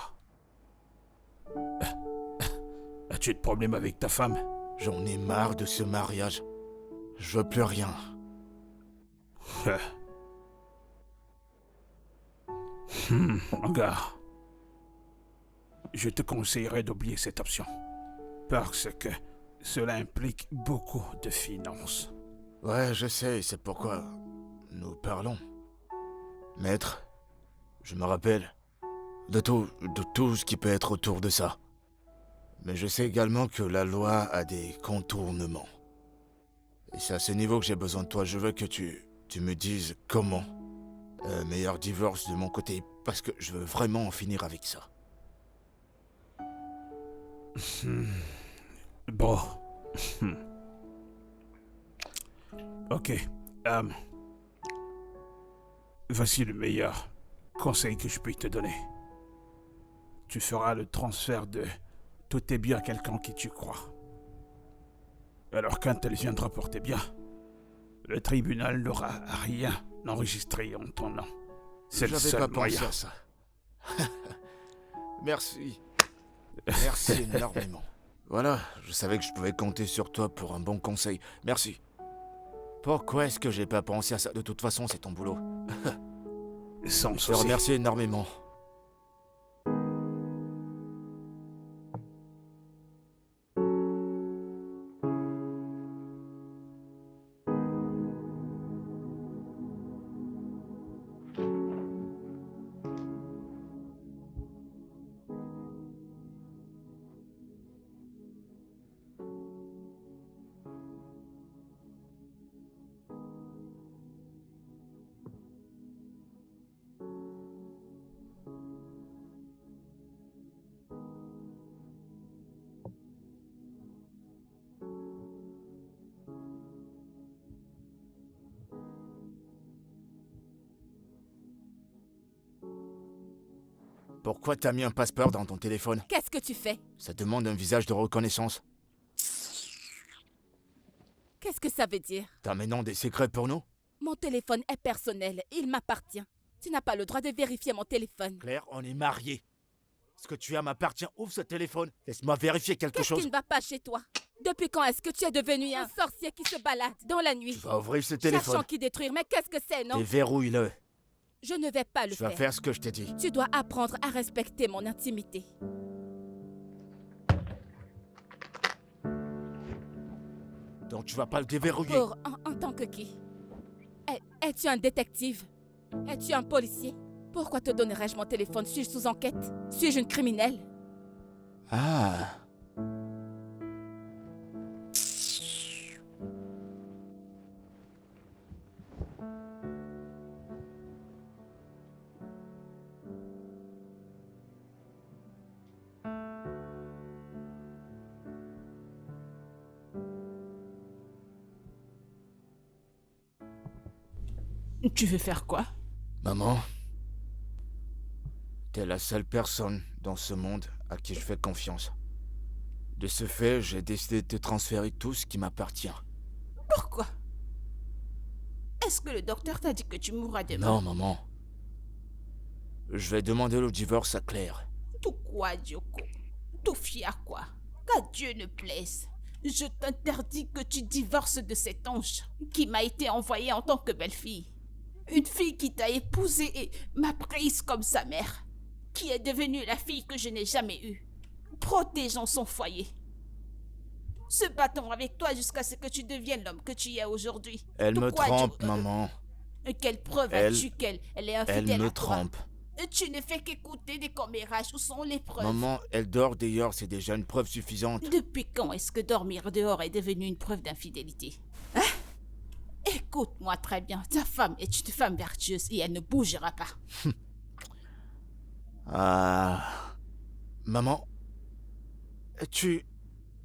As-tu de problème avec ta femme? J'en ai marre de ce mariage. Je veux plus rien. Regarde. Je te conseillerais d'oublier cette option. Parce que cela implique beaucoup de finances. Ouais, je sais, c'est pourquoi nous parlons. Maître, je me rappelle de tout ce qui peut être autour de ça. Mais je sais également que la loi a des contournements. Et c'est à ce niveau que j'ai besoin de toi. Je veux que tu me dises comment. Meilleur divorce de mon côté, parce que je veux vraiment en finir avec ça. Bon. Ok. Voici le meilleur conseil que je peux te donner. Tu feras le transfert de tous tes biens à quelqu'un qui tu crois. Alors quand elle viendra pour tes biens, le tribunal n'aura rien enregistré en ton nom. C'est le J'avais seul pas pensé moyen. à ça. Merci. Merci énormément. Voilà, je savais que je pouvais compter sur toi pour un bon conseil. Merci. Pourquoi est-ce que j'ai pas pensé à ça? De toute façon, c'est ton boulot. Sans Je te souci. remercie énormément. Pourquoi t'as mis un passeport dans ton téléphone? Qu'est-ce que tu fais? Ça demande un visage de reconnaissance. Qu'est-ce que ça veut dire? T'as maintenant des secrets pour nous? Mon téléphone est personnel. Il m'appartient. Tu n'as pas le droit de vérifier mon téléphone. Claire, on est mariés. Ce que tu as m'appartient. Ouvre ce téléphone. Laisse-moi vérifier quelque Qu'est-ce chose. qui ne va pas chez toi? Depuis quand est-ce que tu es devenu un sorcier qui se balade dans la nuit? Tu vas ouvrir ce téléphone. Cherchant qui détruire, mais qu'est-ce que c'est, non? Déverrouille-le. Je ne vais pas le Tu vas faire. faire ce que je t'ai dit. Tu dois apprendre à respecter mon intimité. Donc tu vas pas le déverrouiller. En tant que qui? Es-tu un détective? Es-tu un policier? Pourquoi te donnerais-je mon téléphone? Suis-je sous enquête? Suis-je une criminelle? Ah. Tu veux faire quoi? Maman, T'es la seule personne dans ce monde à qui je fais confiance. De ce fait, j'ai décidé de te transférer tout ce qui m'appartient. Pourquoi? Est-ce que le docteur t'a dit que tu mourras demain? Non, maman. Je vais demander le divorce à Claire. Tout quoi, Dioko? Tout fier quoi? Qu'à Dieu ne plaise. Je t'interdis que tu divorces de cet ange qui m'a été envoyé en tant que belle-fille. Une fille qui t'a épousée et m'a prise comme sa mère, qui est devenue la fille que je n'ai jamais eue, protégeant son foyer. Se battons avec toi jusqu'à ce que tu deviennes l'homme que tu es aujourd'hui. Elle Tout me quoi, trompe, Dieu- maman. Quelle preuve Elle- as-tu qu'elle est Elle infidèle me à toi? trompe. Tu ne fais qu'écouter des commérages. Où sont les preuves? Maman, elle dort d'ailleurs, c'est déjà une preuve suffisante. Depuis quand est-ce que dormir dehors est devenu une preuve d'infidélité? Hein? Écoute-moi très bien, ta femme est une femme vertueuse et elle ne bougera pas. Ah... Maman, es-tu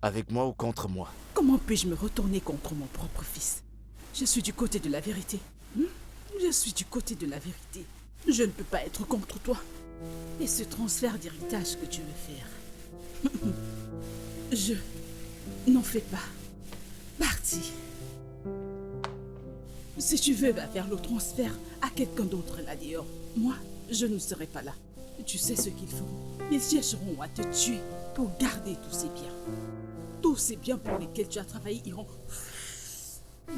avec moi ou contre moi? Comment puis-je me retourner contre mon propre fils? Je suis du côté de la vérité. Je suis du côté de la vérité. Je ne peux pas être contre toi. Et ce transfert d'héritage que tu veux faire, je n'en fais pas partie. Si tu veux, va faire le transfert à quelqu'un d'autre là dehors. Moi, je ne serai pas là. Tu sais ce qu'ils feront. Ils chercheront à te tuer pour garder tous ces biens. Tous ces biens pour lesquels tu as travaillé iront...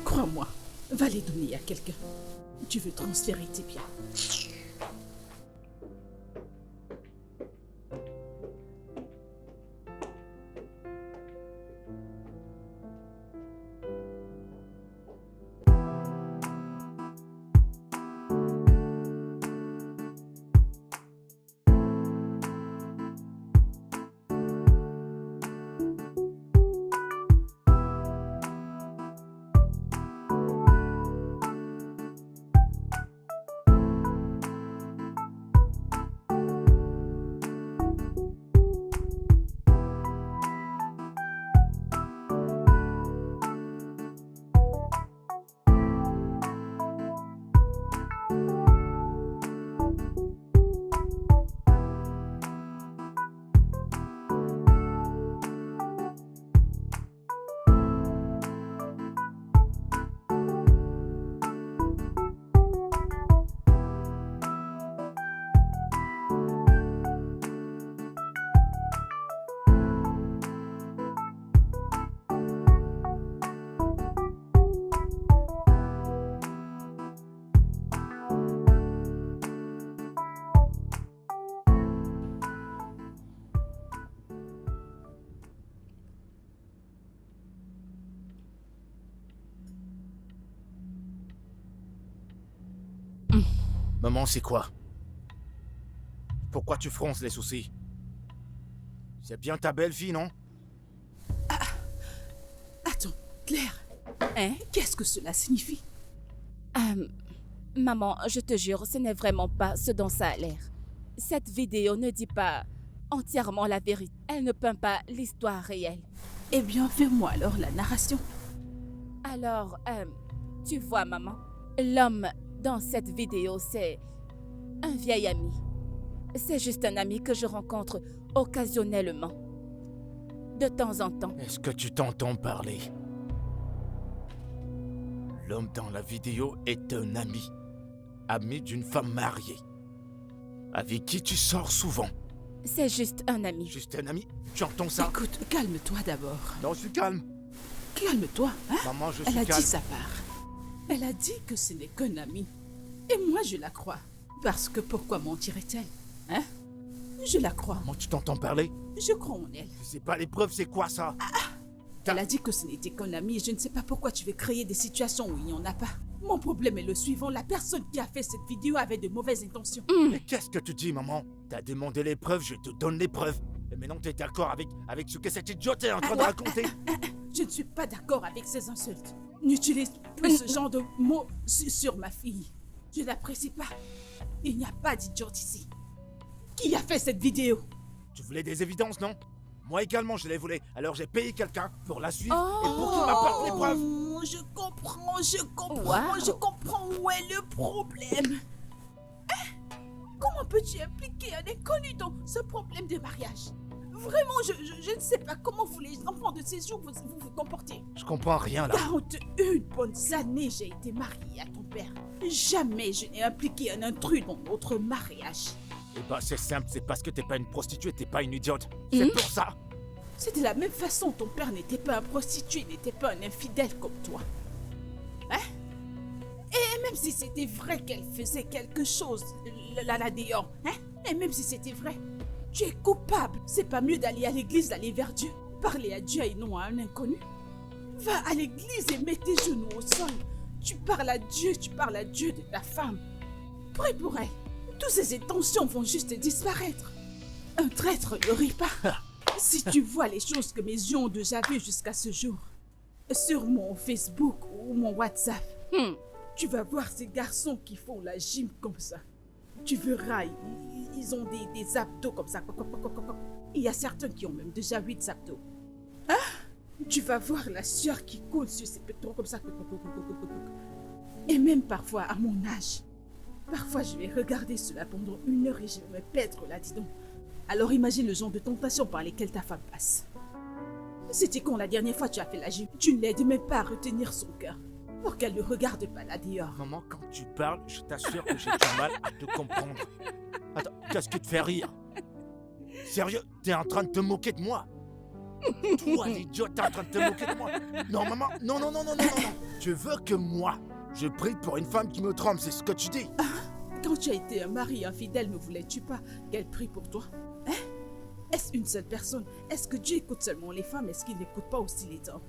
Crois-moi, va les donner à quelqu'un. Tu veux transférer tes biens. Maman, c'est quoi? Pourquoi tu fronces les sourcils? C'est bien ta belle-fille, non? Attends, Claire, Hein? qu'est-ce que cela signifie? Maman, je te jure, ce n'est vraiment pas ce dont ça a l'air. Cette vidéo ne dit pas entièrement la vérité. Elle ne peint pas l'histoire réelle. Eh bien, fais-moi alors la narration. Alors, tu vois, maman, l'homme dans cette vidéo, c'est un vieil ami. C'est juste un ami que je rencontre occasionnellement. De temps en temps. Est-ce que tu t'entends parler? L'homme dans la vidéo est un ami. Ami d'une femme mariée. Avec qui tu sors souvent. C'est juste un ami. Juste un ami? Tu entends ça? Écoute, calme-toi d'abord. Non, je suis calme. Calme-toi, hein? Maman, je Elle suis a calme. dit sa part. Elle a dit que ce n'est qu'un ami. Et moi, je la crois. Parce que pourquoi mentirait-elle? Hein? Je la crois. Maman, tu t'entends parler? Je crois en elle. Je sais pas les preuves, c'est quoi ça? Elle a dit que ce n'était qu'un ami et je ne sais pas pourquoi tu veux créer des situations où il n'y en a pas. Mon problème est le suivant, la personne qui a fait cette vidéo avait de mauvaises intentions. Mais qu'est-ce que tu dis, maman? T'as demandé les preuves, je te donne les preuves. Et maintenant, t'es d'accord avec ce que cette idiote est en train de raconter? Je ne suis pas d'accord avec ces insultes. N'utilise plus ce genre de mots sur ma fille. Je n'apprécie pas. Il n'y a pas d'idiote ici. Qui a fait cette vidéo? Tu voulais des évidences, non? Moi également, je les voulais. Alors j'ai payé quelqu'un pour la suivre et pour qu'il m'apporte les preuves. Oh, je comprends, Wow. je comprends où est le problème. Comment peux-tu impliquer un inconnu dans ce problème de mariage? Vraiment, je ne sais pas comment vous les enfants de ces jours vous comportez. Je comprends rien là. 41 bonnes années j'ai été mariée à ton père. Jamais je n'ai impliqué un intrus dans notre mariage. Eh ben c'est simple, c'est parce que t'es pas une prostituée, t'es pas une idiote. C'est pour ça. C'est de la même façon, ton père n'était pas un prostitué, n'était pas un infidèle comme toi. Hein? Et même si c'était vrai qu'elle faisait quelque chose là dehors, hein? Et même si c'était vrai, tu es coupable. C'est pas mieux d'aller à l'église, d'aller vers Dieu, parler à Dieu et non à un inconnu. Va à l'église et mets tes genoux au sol. Tu parles à Dieu de ta femme. Prie pour elle. Toutes ces intentions vont juste disparaître. Un traître ne rit pas. Si tu vois les choses que mes yeux ont déjà vues jusqu'à ce jour, sur mon Facebook ou mon WhatsApp, tu vas voir ces garçons qui font la gym comme ça. Tu verras, ils ont des abdos comme ça. Il y a certains qui ont même déjà 8 abdos. Hein? Tu vas voir la sueur qui coule sur ces pectoraux comme ça. Et même parfois, à mon âge, parfois je vais regarder cela pendant 1 heure et je vais me perdre là-dedans. Alors imagine le genre de tentation par lesquelles ta femme passe. C'était quand la dernière fois tu as fait la gym, tu ne l'aides même pas à retenir son cœur pour qu'elle ne regarde pas là dehors. Maman, quand tu parles, je t'assure que j'ai du mal à te comprendre. Attends, qu'est-ce qui te fait rire? Sérieux, t'es en train de te moquer de moi? Toi, l'idiot, t'es en train de te moquer de moi? Non, maman, non. Tu veux que moi, je prie pour une femme qui me trompe, c'est ce que tu dis? Quand tu as été un mari infidèle, ne voulais-tu pas qu'elle prie pour toi? Hein? Est-ce une seule personne? Est-ce que Dieu écoute seulement les femmes? Est-ce qu'il n'écoute pas aussi les hommes?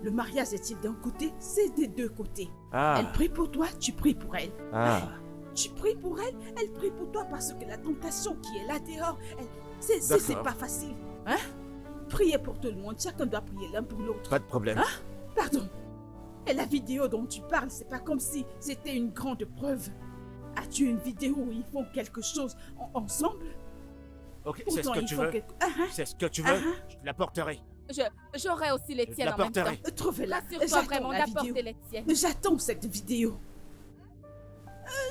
Le mariage est-il d'un côté? C'est des deux côtés. Elle prie pour toi, tu pries pour elle. Tu pries pour elle, elle prie pour toi parce que la tentation qui est là dehors, c'est pas facile. Hein? Priez pour tout le monde, chacun doit prier l'un pour l'autre. Pas de problème. Hein? Pardon. Et la vidéo dont tu parles, c'est pas comme si c'était une grande preuve. As-tu une vidéo où ils font quelque chose ensemble? Ok, c'est ce que tu veux. C'est ce que tu veux, je te l'apporterai. J'aurai aussi les tiennes en même temps. Trouve-la. Rassure-toi vraiment d'apporter les tiennes. J'attends cette vidéo.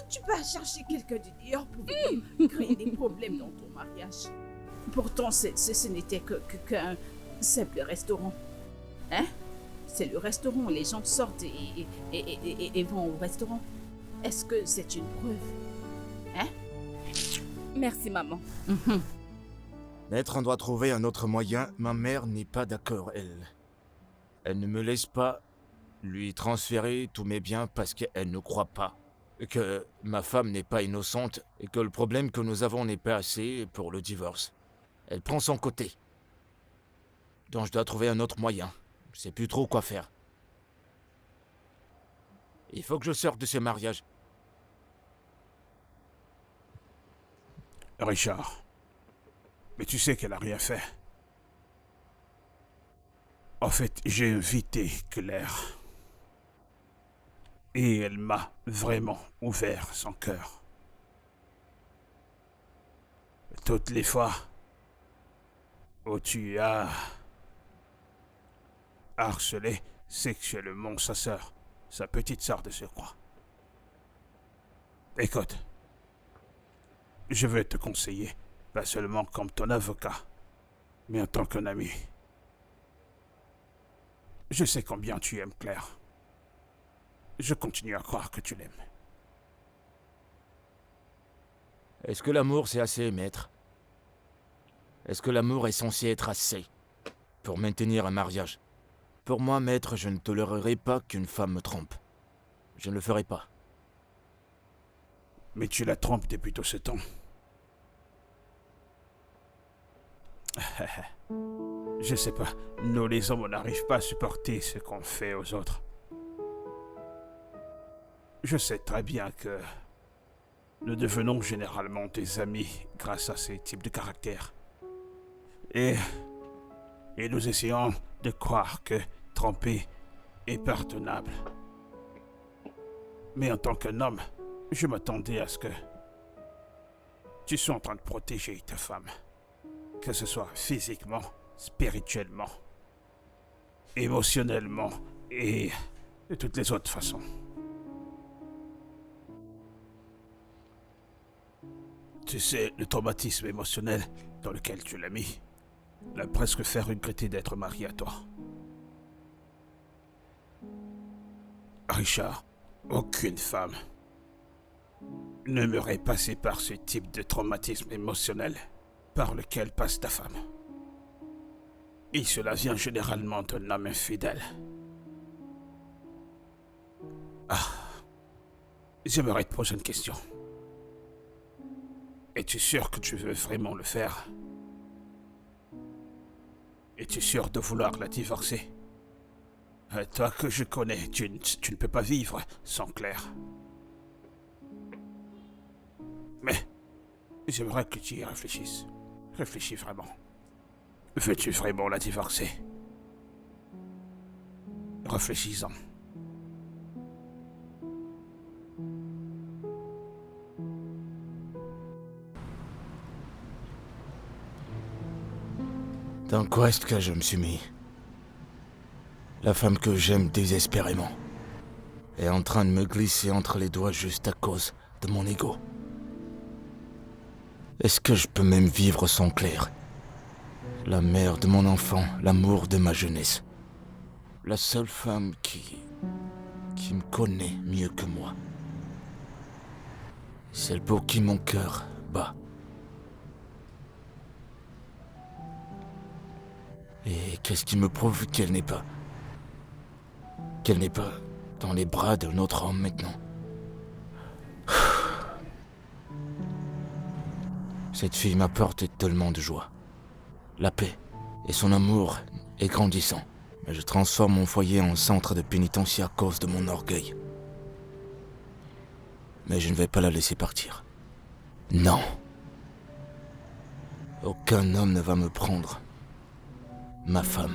Tu vas chercher quelqu'un de dehors pour créer des problèmes dans ton mariage. Pourtant, ce n'était qu'un simple restaurant. Hein? C'est le restaurant, les gens sortent et vont au restaurant. Est-ce que c'est une preuve? Hein? Merci, maman. Maître, on doit trouver un autre moyen. Ma mère n'est pas d'accord, elle. Elle ne me laisse pas lui transférer tous mes biens parce qu'elle ne croit pas que ma femme n'est pas innocente et que le problème que nous avons n'est pas assez pour le divorce. Elle prend son côté. Donc je dois trouver un autre moyen. Je sais plus trop quoi faire. Il faut que je sorte de ce mariage. Richard, mais tu sais qu'elle a rien fait. En fait, j'ai invité Claire. Et elle m'a vraiment ouvert son cœur. Toutes les fois où tu as harcelé sexuellement sa sœur, sa petite sœur de surcroît. Écoute, je vais te conseiller, pas seulement comme ton avocat, mais en tant qu'un ami. Je sais combien tu aimes Claire. Je continue à croire que tu l'aimes. Est-ce que l'amour c'est assez, maître? Est-ce que l'amour est censé être assez pour maintenir un mariage? Pour moi, maître, je ne tolérerai pas qu'une femme me trompe. Je ne le ferai pas. Mais tu la trompes depuis tout ce temps. Je sais pas, nous les hommes, on n'arrive pas à supporter ce qu'on fait aux autres. Je sais très bien que nous devenons généralement des amis grâce à ces types de caractères. Et nous essayons de croire que tromper est pardonnable. Mais en tant qu'un homme, je m'attendais à ce que tu sois en train de protéger ta femme. Que ce soit physiquement, spirituellement, émotionnellement et de toutes les autres façons. Tu sais, le traumatisme émotionnel dans lequel tu l'as mis l'a presque fait regretter d'être marié à toi. Richard, aucune femme n'aimerait passer par ce type de traumatisme émotionnel par lequel passe ta femme. Et cela vient généralement d'un homme infidèle. Ah, j'aimerais te poser une question. Es-tu sûr que tu veux vraiment le faire? Es-tu sûr de vouloir la divorcer? Toi que je connais, tu ne peux pas vivre sans Claire. Mais j'aimerais que tu y réfléchisses. Réfléchis vraiment. Veux-tu vraiment la divorcer? Réfléchis-en. Dans quoi est-ce que je me suis mis? La femme que j'aime désespérément est en train de me glisser entre les doigts juste à cause de mon ego. Est-ce que je peux même vivre sans Claire? La mère de mon enfant, l'amour de ma jeunesse. La seule femme qui me connaît mieux que moi. Celle pour qui mon cœur bat. Et qu'est-ce qui me prouve qu'elle n'est pas dans les bras d'un autre homme maintenant? Cette fille m'apporte tellement de joie, la paix, et son amour est grandissant. Mais je transforme mon foyer en centre de pénitencier à cause de mon orgueil. Mais je ne vais pas la laisser partir. Non. Aucun homme ne va me prendre ma femme.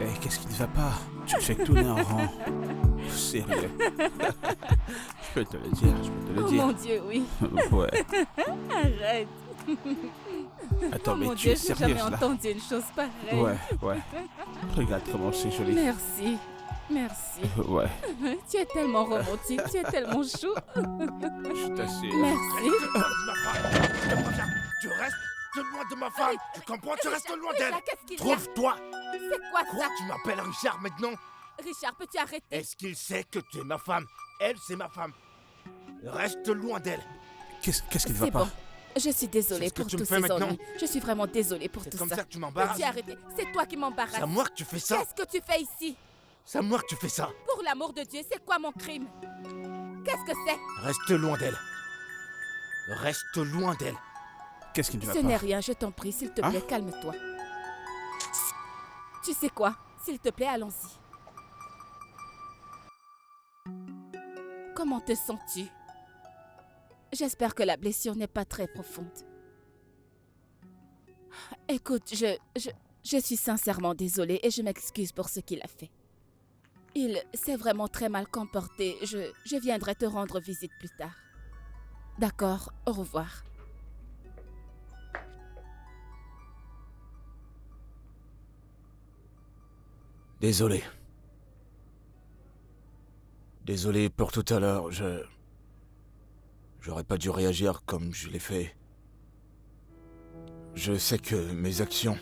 Hey, qu'est-ce qui ne va pas? Tu fais que tourner en rond. Sérieux. Je peux te le dire, Oh mon Dieu, oui. Ouais. Arrête. Attends, Oh mais mon tu Dieu, es j'ai sérieuse jamais là? entendu une chose pareille. Ouais. Regarde comment c'est joli. Merci. Merci. Ouais, Tu es tellement romantique, tu es tellement chou. je t'assure. Merci. Tu restes loin de ma femme. Tu comprends? Tu restes loin d'elle. Richard, qu'est-ce qu'il y a? Trouve-toi. C'est quoi Quoi? ça? Tu m'appelles Richard maintenant? Richard, peux-tu arrêter? Est-ce qu'il sait que tu es ma femme? Elle, c'est ma femme. Reste loin d'elle. Qu'est-ce qui ne va C'est pas? bon. Je suis désolée C'est ce que pour tu me tous fais ces maintenant? ennuis. Je suis vraiment désolée pour C'est tout comme ça. ça que tu m'embarrasses? Peux-tu arrêter? C'est toi qui m'embarrasses. C'est à moi que tu fais ça? Qu'est-ce que tu fais ici? C'est à moi que tu fais ça? Pour l'amour de Dieu, c'est quoi mon crime? Qu'est-ce que c'est? Reste loin d'elle. Reste loin d'elle. Qu'est-ce qui ne va Ce n'est pas? rien, je t'en prie, s'il te Hein? plaît, calme-toi. Tu sais quoi? S'il te plaît, allons-y. Comment te sens-tu? J'espère que la blessure n'est pas très profonde. Écoute, je suis sincèrement désolée et je m'excuse pour ce qu'il a fait. Il s'est vraiment très mal comporté. Je viendrai te rendre visite plus tard. D'accord, au revoir. Désolé. Désolé pour tout à l'heure, J'aurais pas dû réagir comme je l'ai fait. Je sais que mes actions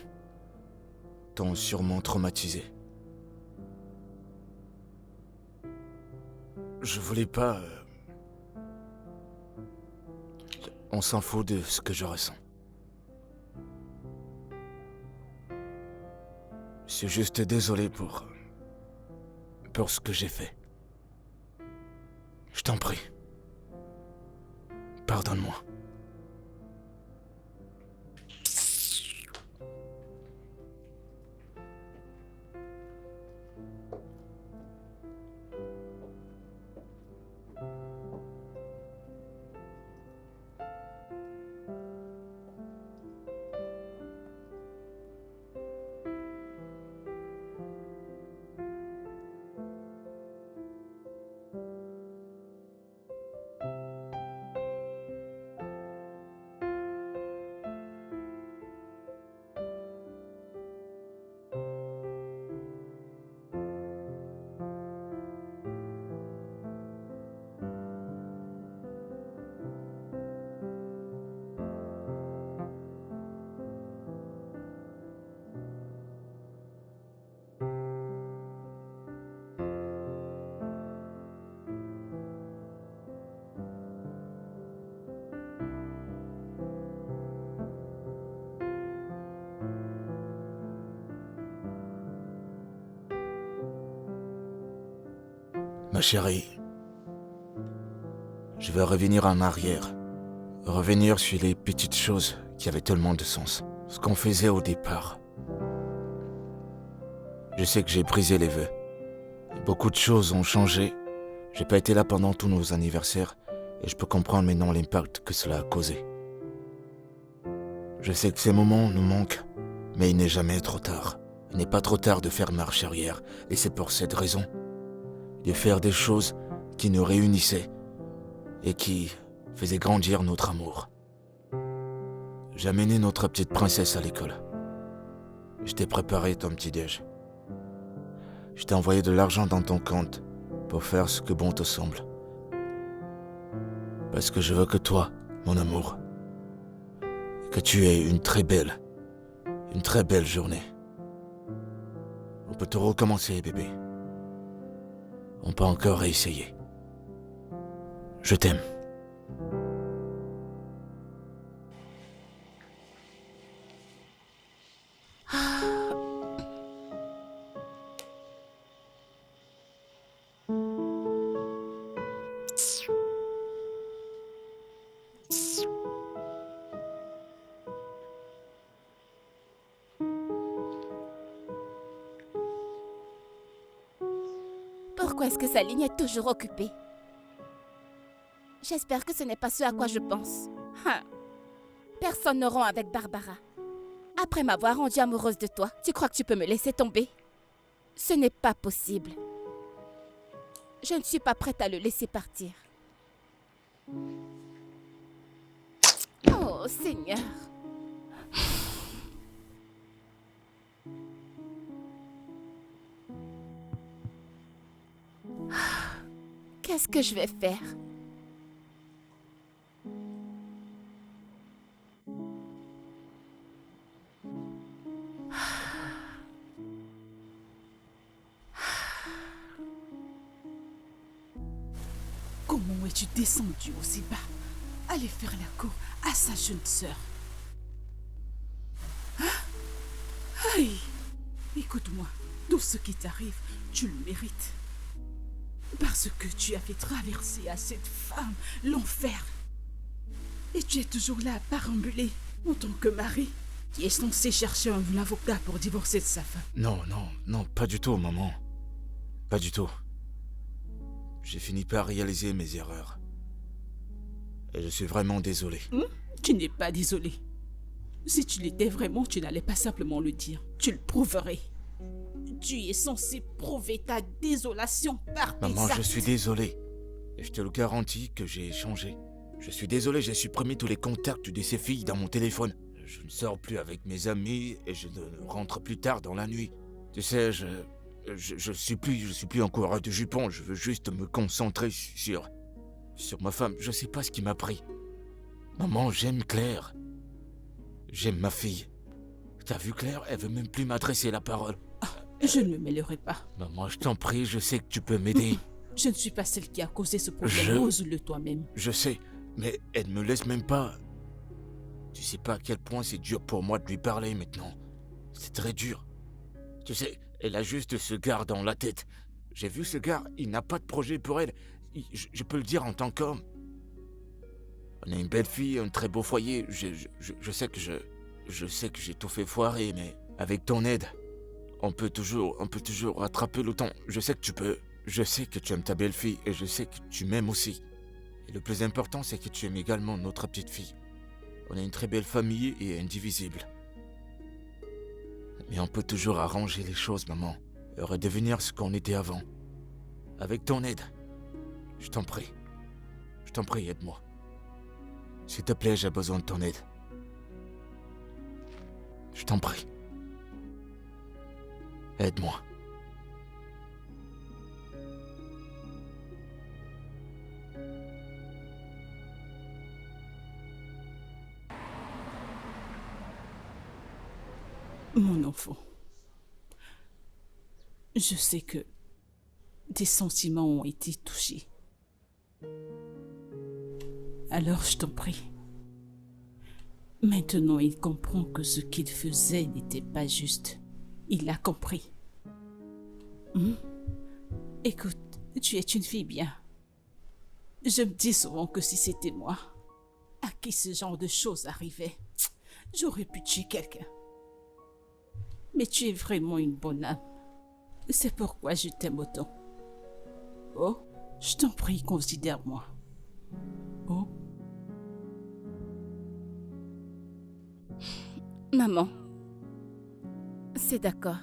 t'ont sûrement traumatisé. Je voulais pas... On s'en fout de ce que je ressens. Je suis juste désolé pour ce que j'ai fait. Je t'en prie. Pardonne-moi. Ma chérie, je veux revenir en arrière. Revenir sur les petites choses qui avaient tellement de sens. Ce qu'on faisait au départ. Je sais que j'ai brisé les vœux. Beaucoup de choses ont changé. J'ai pas été là pendant tous nos anniversaires et je peux comprendre maintenant l'impact que cela a causé. Je sais que ces moments nous manquent, mais il n'est jamais trop tard. Il n'est pas trop tard de faire marche arrière et c'est pour cette raison de faire des choses qui nous réunissaient et qui faisaient grandir notre amour. J'ai amené notre petite princesse à l'école. Je t'ai préparé ton petit-déj. Je t'ai envoyé de l'argent dans ton compte pour faire ce que bon te semble. Parce que je veux que toi, mon amour, que tu aies une très belle journée. On peut tout recommencer, bébé. On peut encore réessayer. Je t'aime. Pourquoi est-ce que sa ligne est toujours occupée? J'espère que ce n'est pas ce à quoi je pense. Personne ne rompt avec Barbara. Après m'avoir rendue amoureuse de toi, tu crois que tu peux me laisser tomber? Ce n'est pas possible. Je ne suis pas prête à le laisser partir. Oh, Seigneur. Qu'est-ce que je vais faire? Comment es-tu descendu aussi bas? Aller faire la cour à sa jeune sœur. Aïe! Écoute-moi, tout ce qui t'arrive, tu le mérites. Parce que tu as fait traverser à cette femme l'enfer. Et tu es toujours là à parambuler en tant que mari qui est censé chercher un avocat pour divorcer de sa femme. Non, pas du tout, maman. Pas du tout. J'ai fini par réaliser mes erreurs. Et je suis vraiment désolé. Tu n'es pas désolé. Si tu l'étais vraiment, tu n'allais pas simplement le dire. Tu le prouverais. Tu es censé prouver ta désolation par tes Maman, actes. je suis désolé. Et je te le garantis que j'ai changé. Je suis désolé, j'ai supprimé tous les contacts de ces filles dans mon téléphone. Je ne sors plus avec mes amis et je ne rentre plus tard dans la nuit. Tu sais, je suis plus en coureur de jupon. Je veux juste me concentrer sur ma femme. Je sais pas ce qui m'a pris. Maman, j'aime Claire. J'aime ma fille. T'as vu Claire? Elle veut même plus m'adresser la parole. Je ne me mêlerai pas. Maman, je t'en prie, je sais que tu peux m'aider. Je ne suis pas celle qui a causé ce problème. Ose-le toi-même. Je sais, mais elle me laisse même pas. Tu sais pas à quel point c'est dur pour moi de lui parler maintenant. C'est très dur. Tu sais, elle a juste ce gars dans la tête. J'ai vu ce gars, il n'a pas de projet pour elle. Je peux le dire en tant qu'homme. On a une belle fille, un très beau foyer. Je sais que j'ai tout fait foirer, mais avec ton aide, on peut toujours rattraper le temps. Je sais que tu peux. Je sais que tu aimes ta belle-fille et je sais que tu m'aimes aussi. Et le plus important, c'est que tu aimes également notre petite fille. On a une très belle famille et indivisible. Mais on peut toujours arranger les choses, maman. Et redevenir ce qu'on était avant. Avec ton aide. Je t'en prie. Je t'en prie, aide-moi. S'il te plaît, j'ai besoin de ton aide. Je t'en prie. Aide-moi. Mon enfant, je sais que tes sentiments ont été touchés. Alors je t'en prie. Maintenant, il comprend que ce qu'il faisait n'était pas juste. Il l'a compris. Écoute, tu es une fille bien. Je me dis souvent que si c'était moi, à qui ce genre de choses arrivait, j'aurais pu tuer quelqu'un. Mais tu es vraiment une bonne âme. C'est pourquoi je t'aime autant. Oh, je t'en prie, considère-moi. Oh, Maman, c'est d'accord.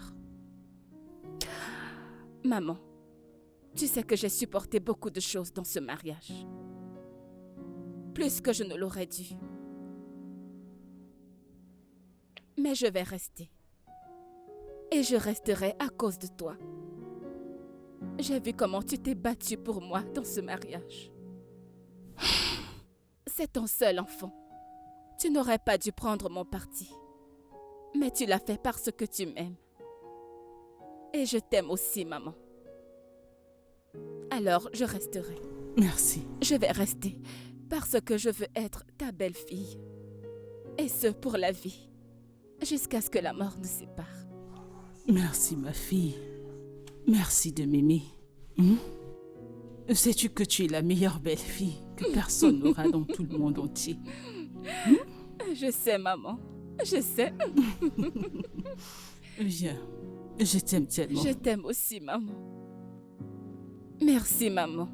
Maman, tu sais que j'ai supporté beaucoup de choses dans ce mariage. Plus que je ne l'aurais dû. Mais je vais rester. Et je resterai à cause de toi. J'ai vu comment tu t'es battue pour moi dans ce mariage. C'est ton seul enfant. Tu n'aurais pas dû prendre mon parti. Mais tu l'as fait parce que tu m'aimes. Et je t'aime aussi, maman. Alors, je resterai. merci. Je vais rester parce que je veux être ta belle-fille. Et ce, pour la vie. Jusqu'à ce que la mort nous sépare. Merci, ma fille. Merci de m'aimer. Sais-tu que tu es la meilleure belle-fille que personne n'aura dans tout le monde entier? Je sais, maman. Je sais. Viens, je t'aime tellement. Je t'aime aussi, maman. Merci, maman.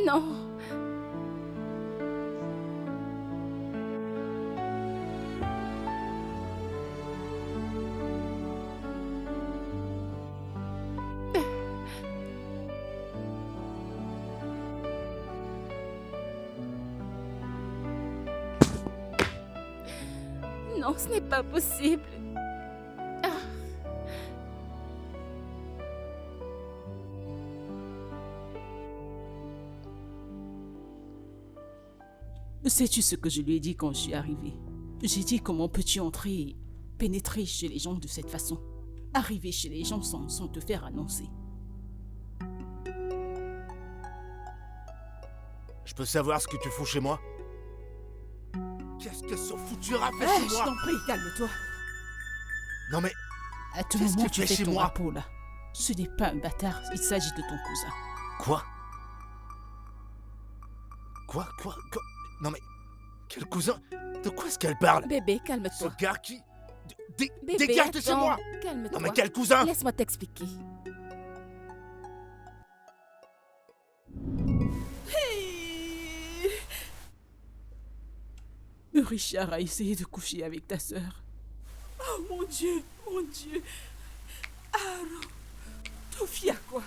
Non. Non, ce n'est pas possible. Sais-tu ce que je lui ai dit quand je suis arrivée? J'ai dit comment peux-tu entrer et pénétrer chez les gens de cette façon? Arriver chez les gens sans te faire annoncer. Je peux savoir ce que tu fous chez moi? Qu'est-ce que ce foutu rat fait Eh, chez je moi? t'en prie, calme-toi. Non mais, À tout Qu'est-ce moment, que tu tu es fais chez ton moi? rapport là. Ce n'est pas un bâtard, il s'agit de ton cousin. quoi? Quoi? Non mais, quel cousin? De quoi est-ce qu'elle parle? Bébé, Ce calme-toi. gars qui... Bébé, Dégage de chez attends. moi! Calme-toi. Non mais quel cousin? Laisse-moi t'expliquer. Richard a essayé de coucher avec ta sœur. Oh mon Dieu, mon Dieu. Aaron, Tofia quoi?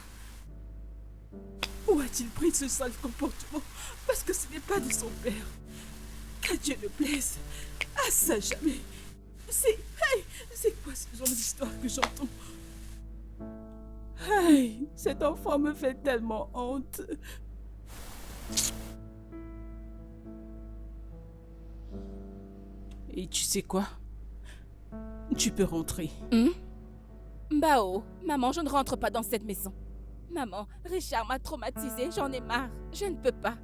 Où a-t-il pris ce sale comportement? Parce que ce n'est pas de son père. Que Dieu le plaise. À ça jamais. C'est quoi ce genre d'histoire que j'entends? Hey, cet enfant me fait tellement honte. Et tu sais quoi? Tu peux rentrer. Bao, maman, je ne rentre pas dans cette maison. Maman, Richard m'a traumatisée, j'en ai marre. Je ne peux pas.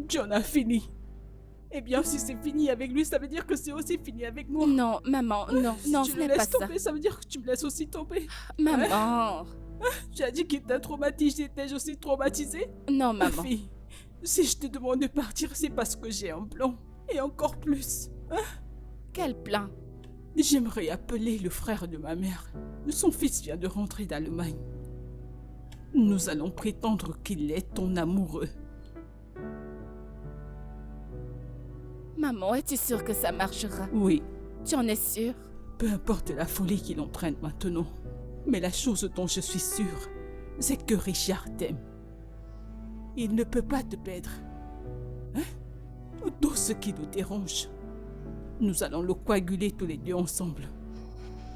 John a fini. Eh bien, si c'est fini avec lui, ça veut dire que c'est aussi fini avec moi. Non, maman, non, Si non, tu ce le n'est pas laisses ça. tomber, ça veut dire que tu me laisses aussi tomber. Maman. Tu as dit qu'il t'a traumatisé, t'ai-je aussi traumatisé? Non, Ma maman. fille, si je te demande de partir, c'est parce que j'ai un plan. Et encore plus. Quel plan? J'aimerais appeler le frère de ma mère. Son fils vient de rentrer d'Allemagne. Nous allons prétendre qu'il est ton amoureux. Maman, es-tu sûre que ça marchera? Oui, Tu en es sûre? peu importe la folie qu'il entraîne maintenant. Mais la chose dont je suis sûre, c'est que Richard t'aime. Il ne peut pas te perdre. Tout ce qui nous dérange, nous allons le coaguler tous les deux ensemble.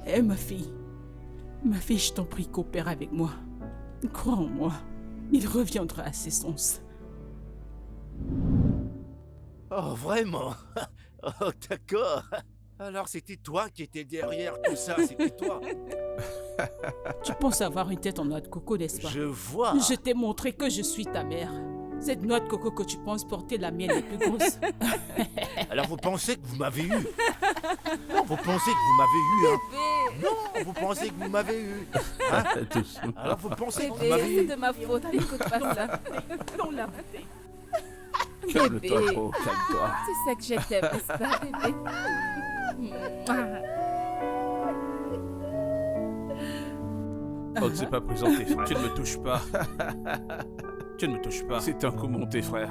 Eh ma fille, je t'en prie, coopère avec moi. Crois en moi, il reviendra à ses sens. Oh, vraiment? Oh, d'accord. Alors c'était toi qui étais derrière tout ça, c'était toi. Tu penses avoir une tête en noix de coco, n'est-ce pas? Je vois. Je t'ai montré que je suis ta mère. Cette noix de coco que tu penses porter, la mienne est plus grosse. Alors vous pensez que vous m'avez eu? Non, vous pensez que vous m'avez eu, hein? Non, vous pensez que vous m'avez eu, hein? Alors vous pensez que vous Bébé, m'avez c'est eu? de ma faute, n'écoute pas ça. Non, l'arrêter. Calme-toi, Bébé, oh, calme-toi. tu sais que je t'aime, n'est-ce pas, bébé? Mouah. On ne s'est pas présenté, frère. Tu ne me touches pas. Tu ne me touches pas. C'est un coup monté, frère.